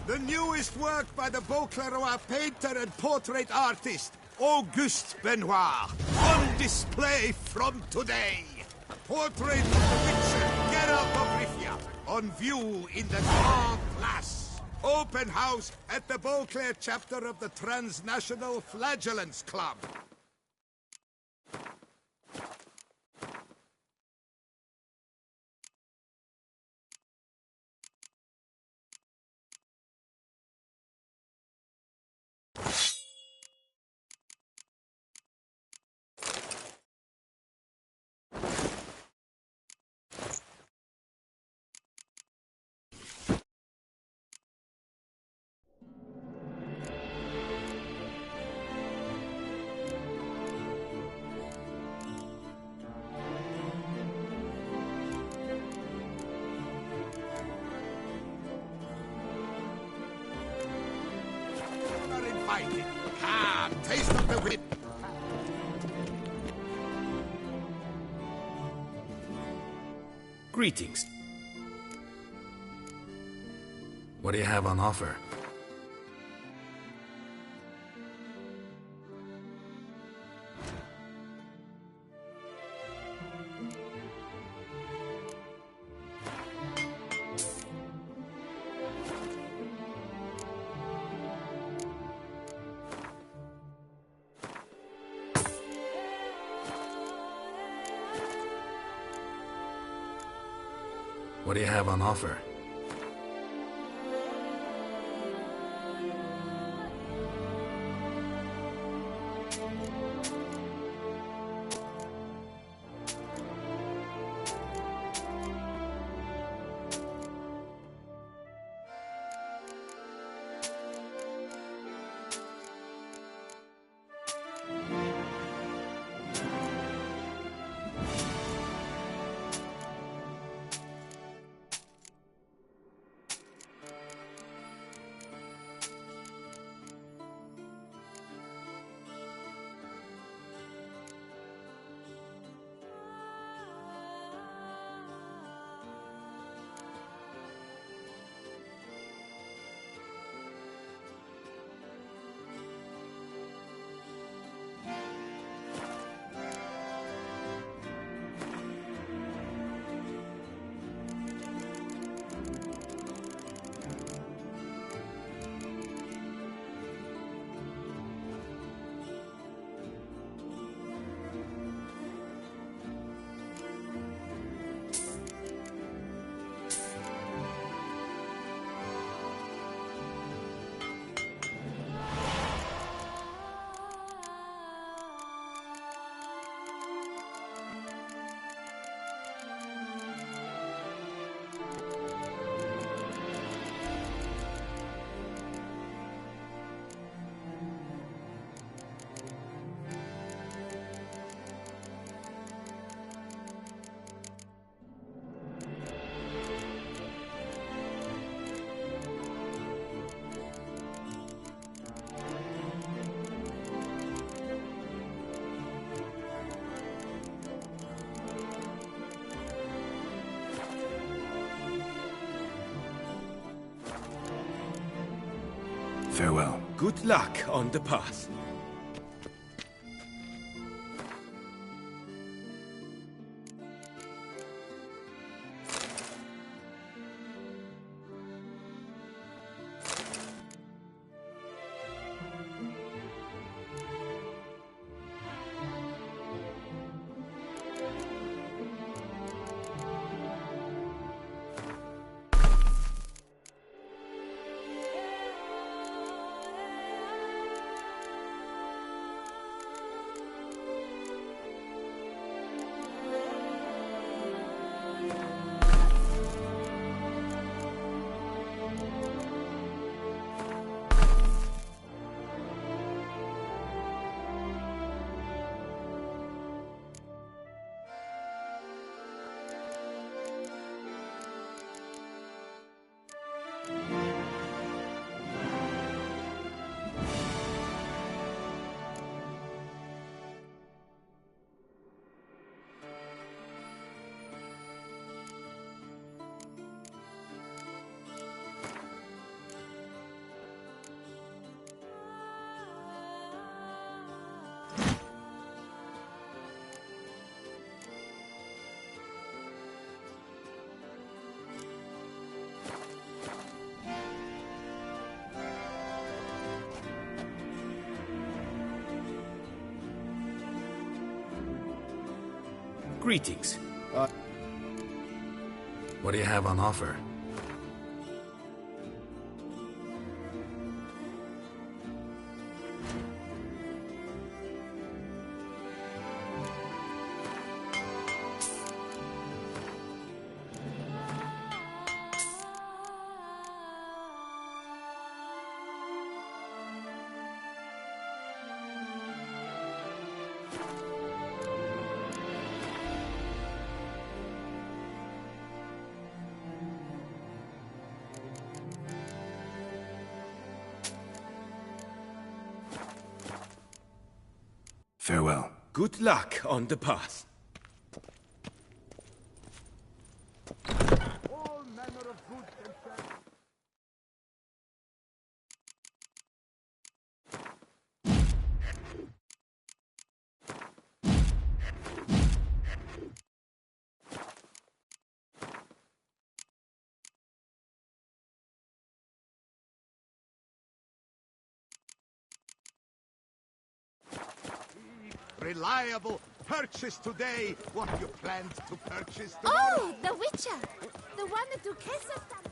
The newest work by the Beauclerc painter and portrait artist, Auguste Benoit. On display from today. Portrait of the picture, Geralt of Rivia. On view in the Grand Place. Open house at the Beauclerc chapter of the Transnational Flagellants Club. Come, taste of the whip. Greetings. What do you have on offer? What do you have on offer? Farewell. Good luck on the path. Greetings. What do you have on offer? Farewell. Good luck on the path. All manner of good and bad. Reliable. Purchase today what you planned to purchase tomorrow. Oh, the Witcher! The one that took his of them.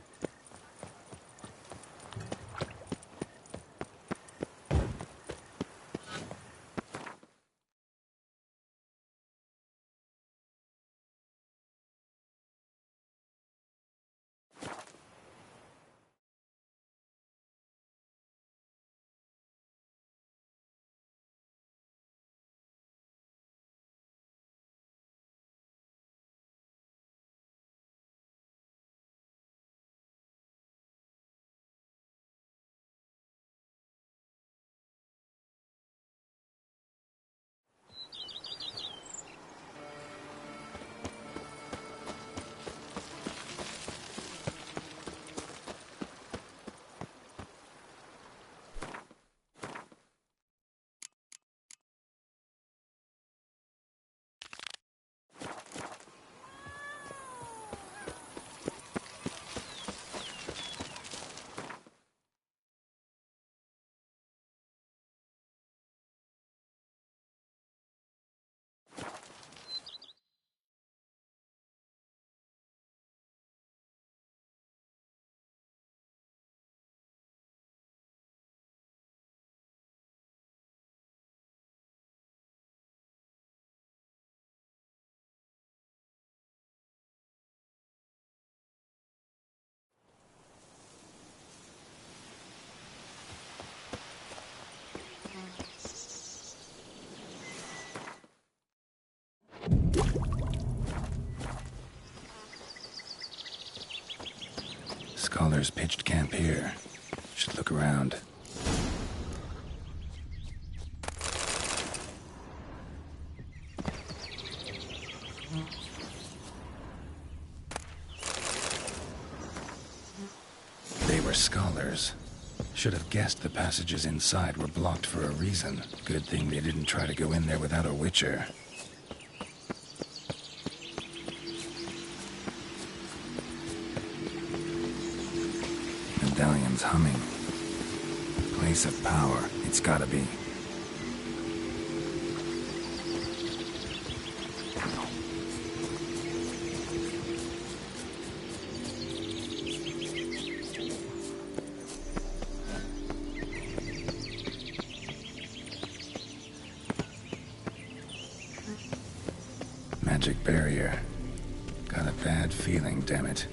Scholars pitched camp here. Should look around. They were scholars. Should have guessed the passages inside were blocked for a reason. Good thing they didn't try to go in there without a witcher. Medallion's humming. Place of power. It's gotta be. Magic barrier. Got a bad feeling, damn it.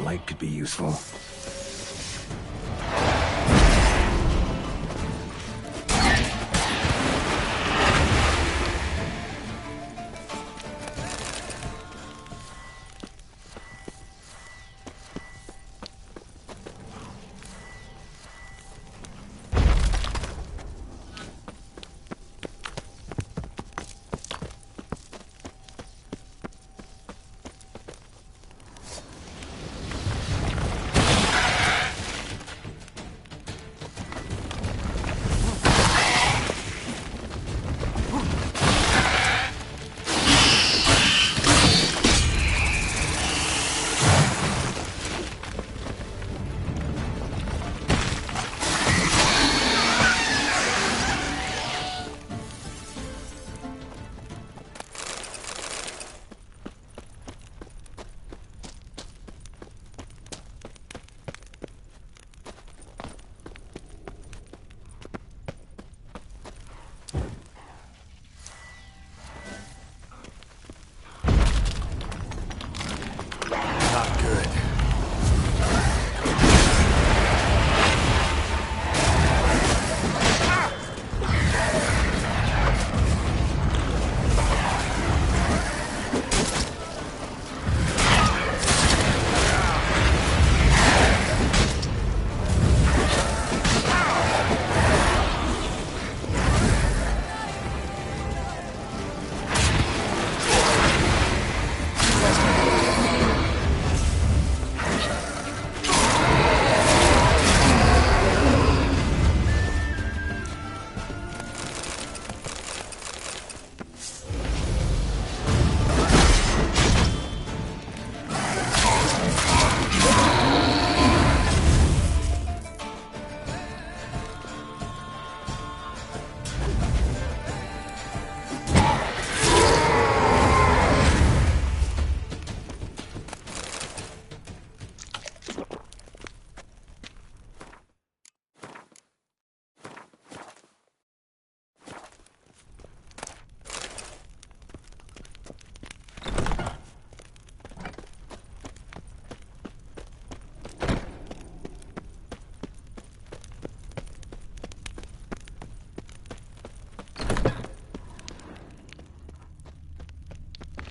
Light could be useful.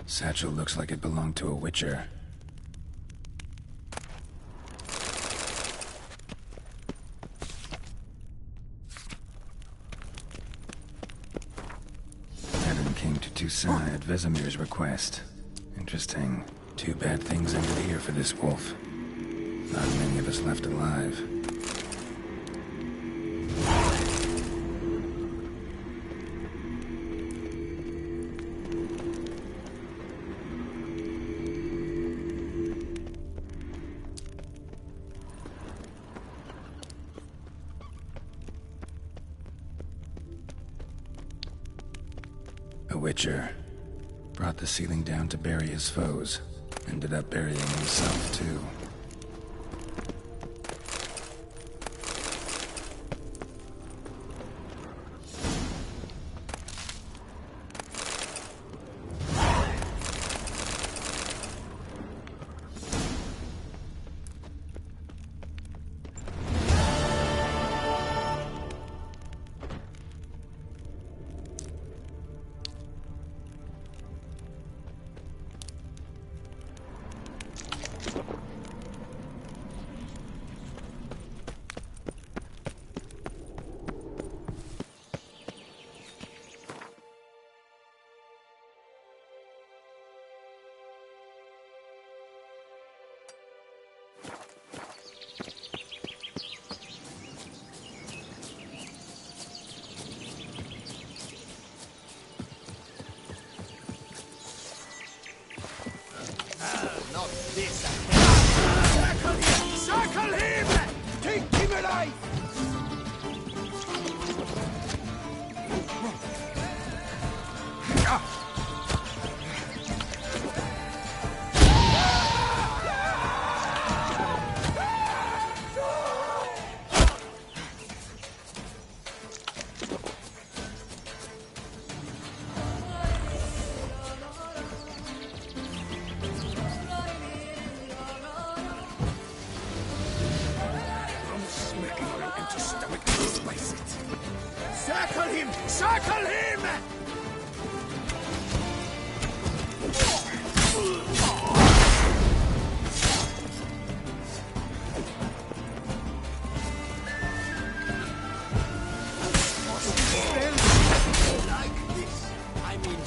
Satchel looks like it belonged to a witcher. Adam came to Toussaint at Vesemir's request. Interesting. Two bad things ended here for this wolf. Not many of us left alive. A witcher. Brought the ceiling down to bury his foes. Ended up burying himself, too. Circle him! Like this. I mean...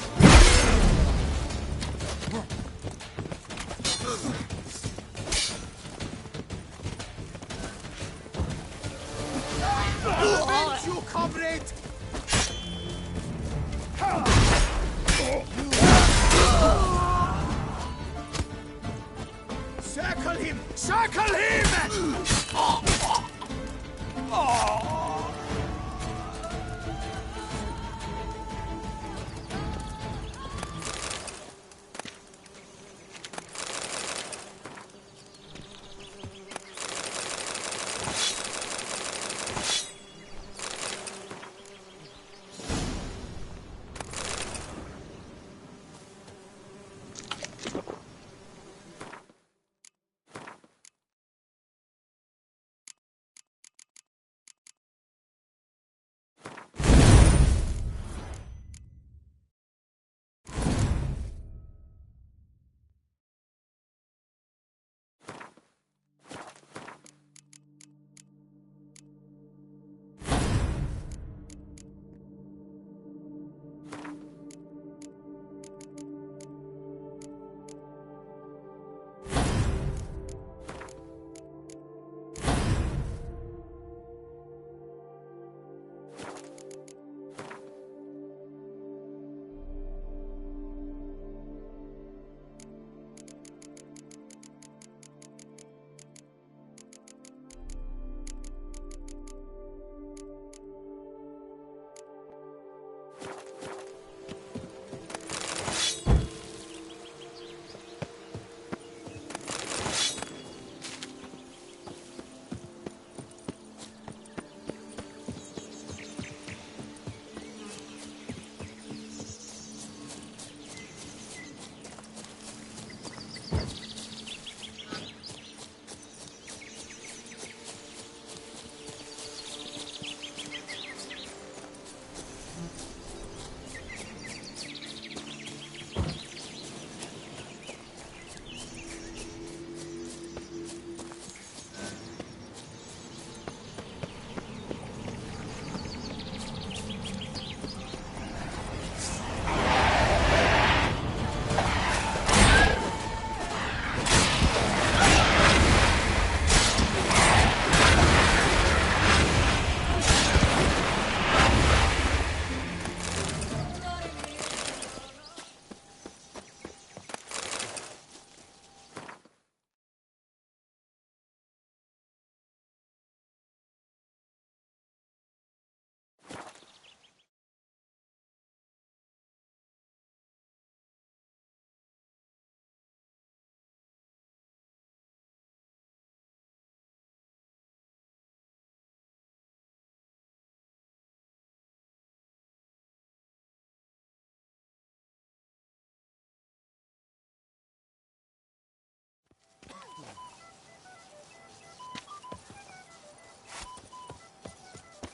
Avenge you, comrade! Circle him! Circle him!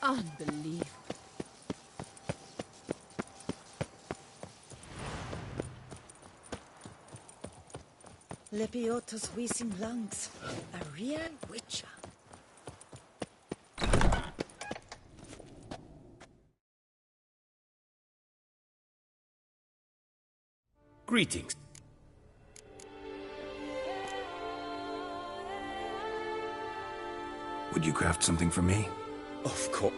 Unbelievable. Lepiotus Wisin Lungs, a real witcher. Greetings. Would you craft something for me? Of course.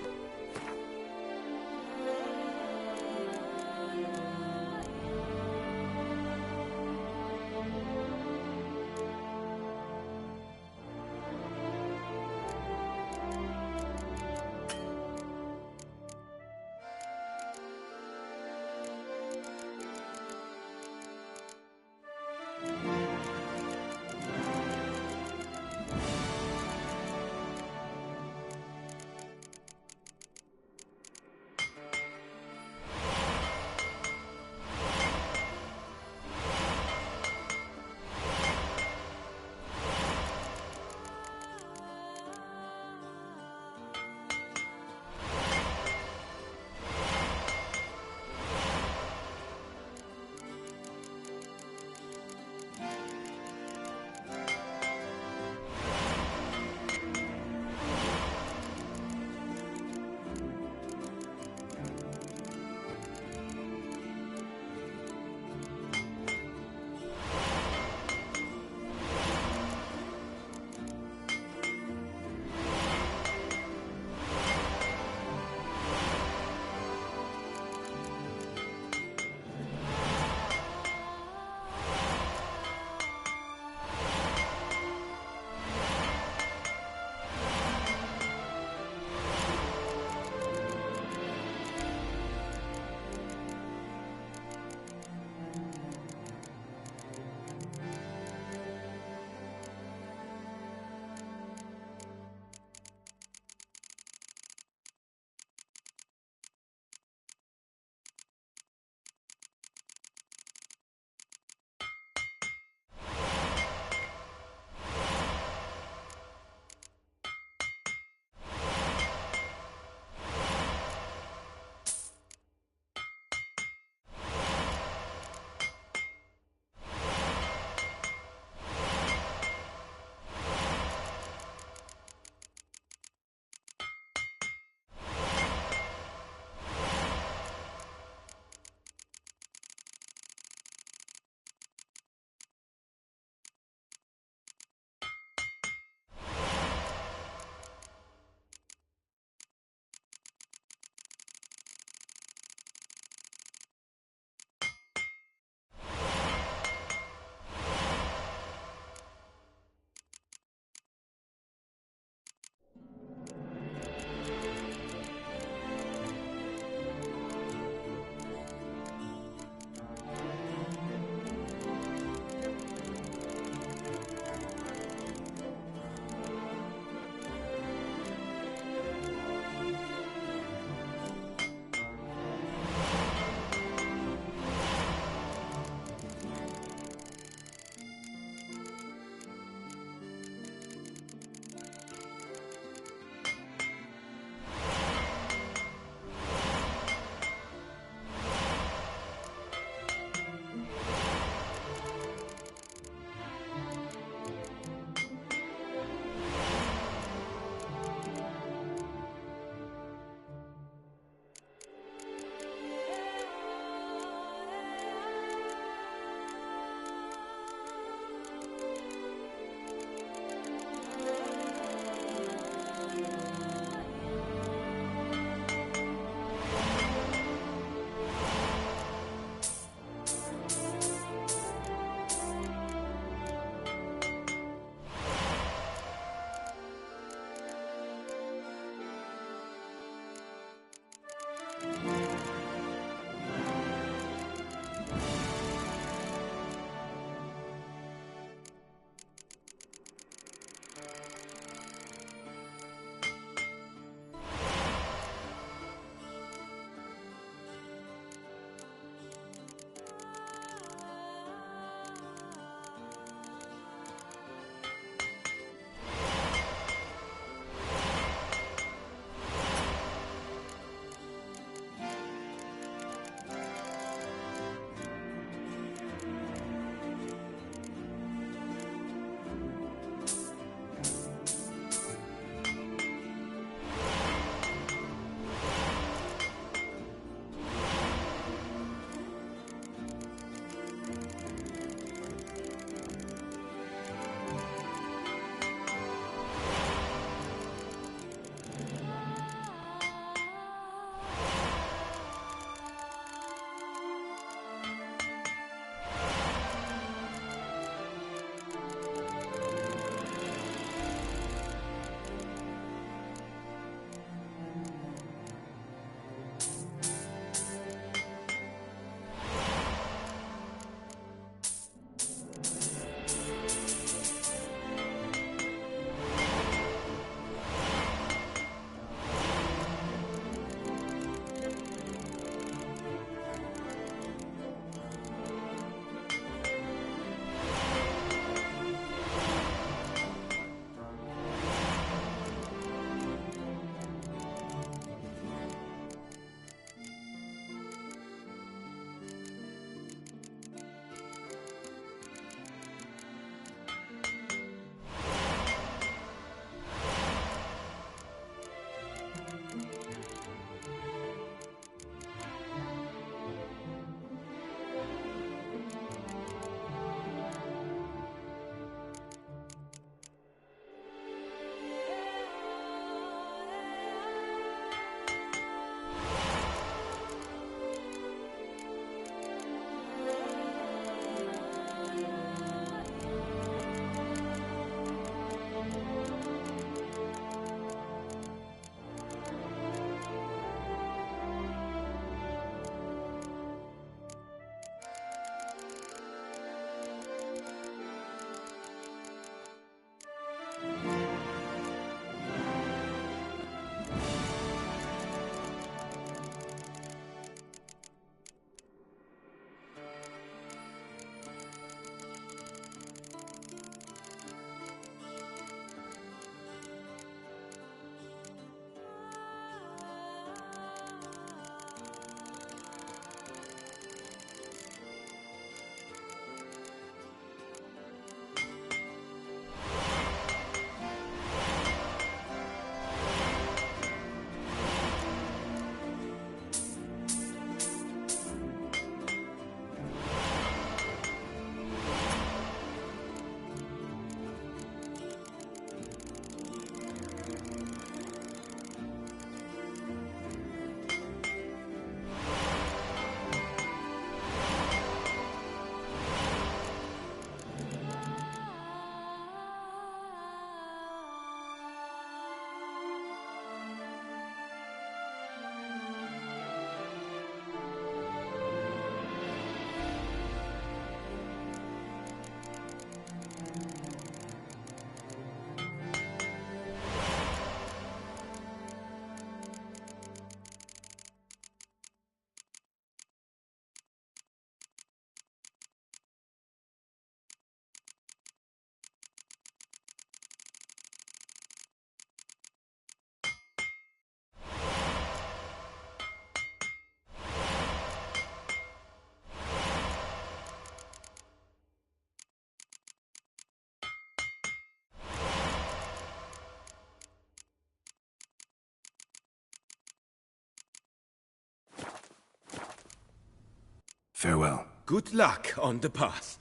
Farewell. Good luck on the path.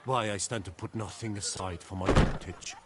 Why I stand to put nothing aside for my heritage.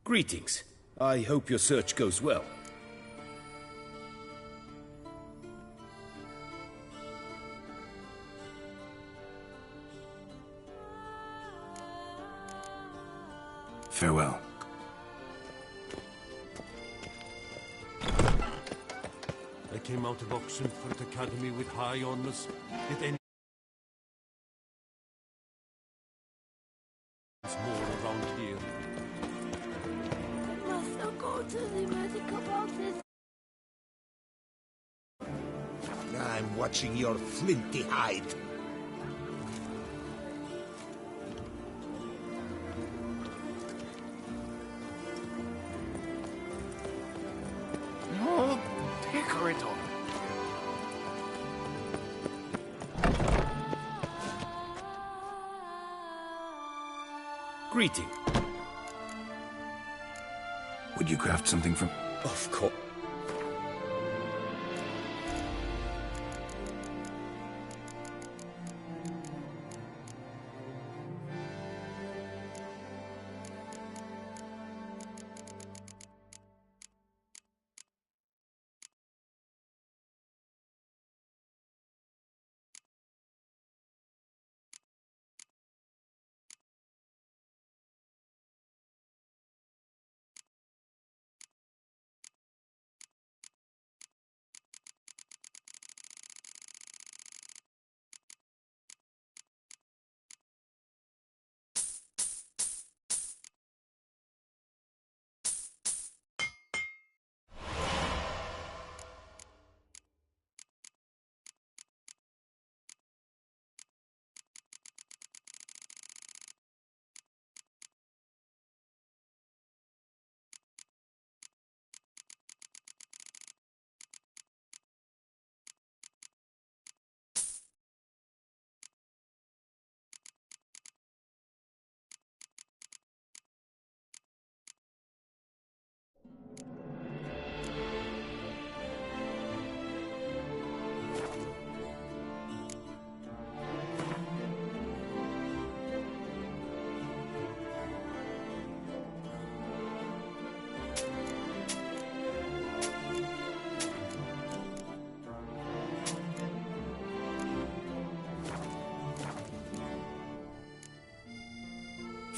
Greetings. I hope your search goes well. Farewell. I came out of Oxenford Academy with high honors. Did any more around here? Must I go to the medical office? I'm watching your flinty hide. No, decorator. Greeting. Would you craft something from... Of course.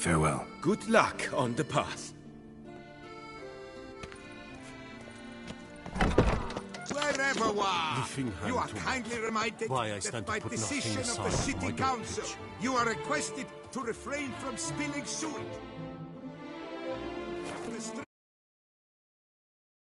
Farewell. Good luck on the path. Wherever you are to kindly reminded why I that stand to by put decision nothing of the aside for City my Council, heritage. you are requested to refrain from spilling sewage.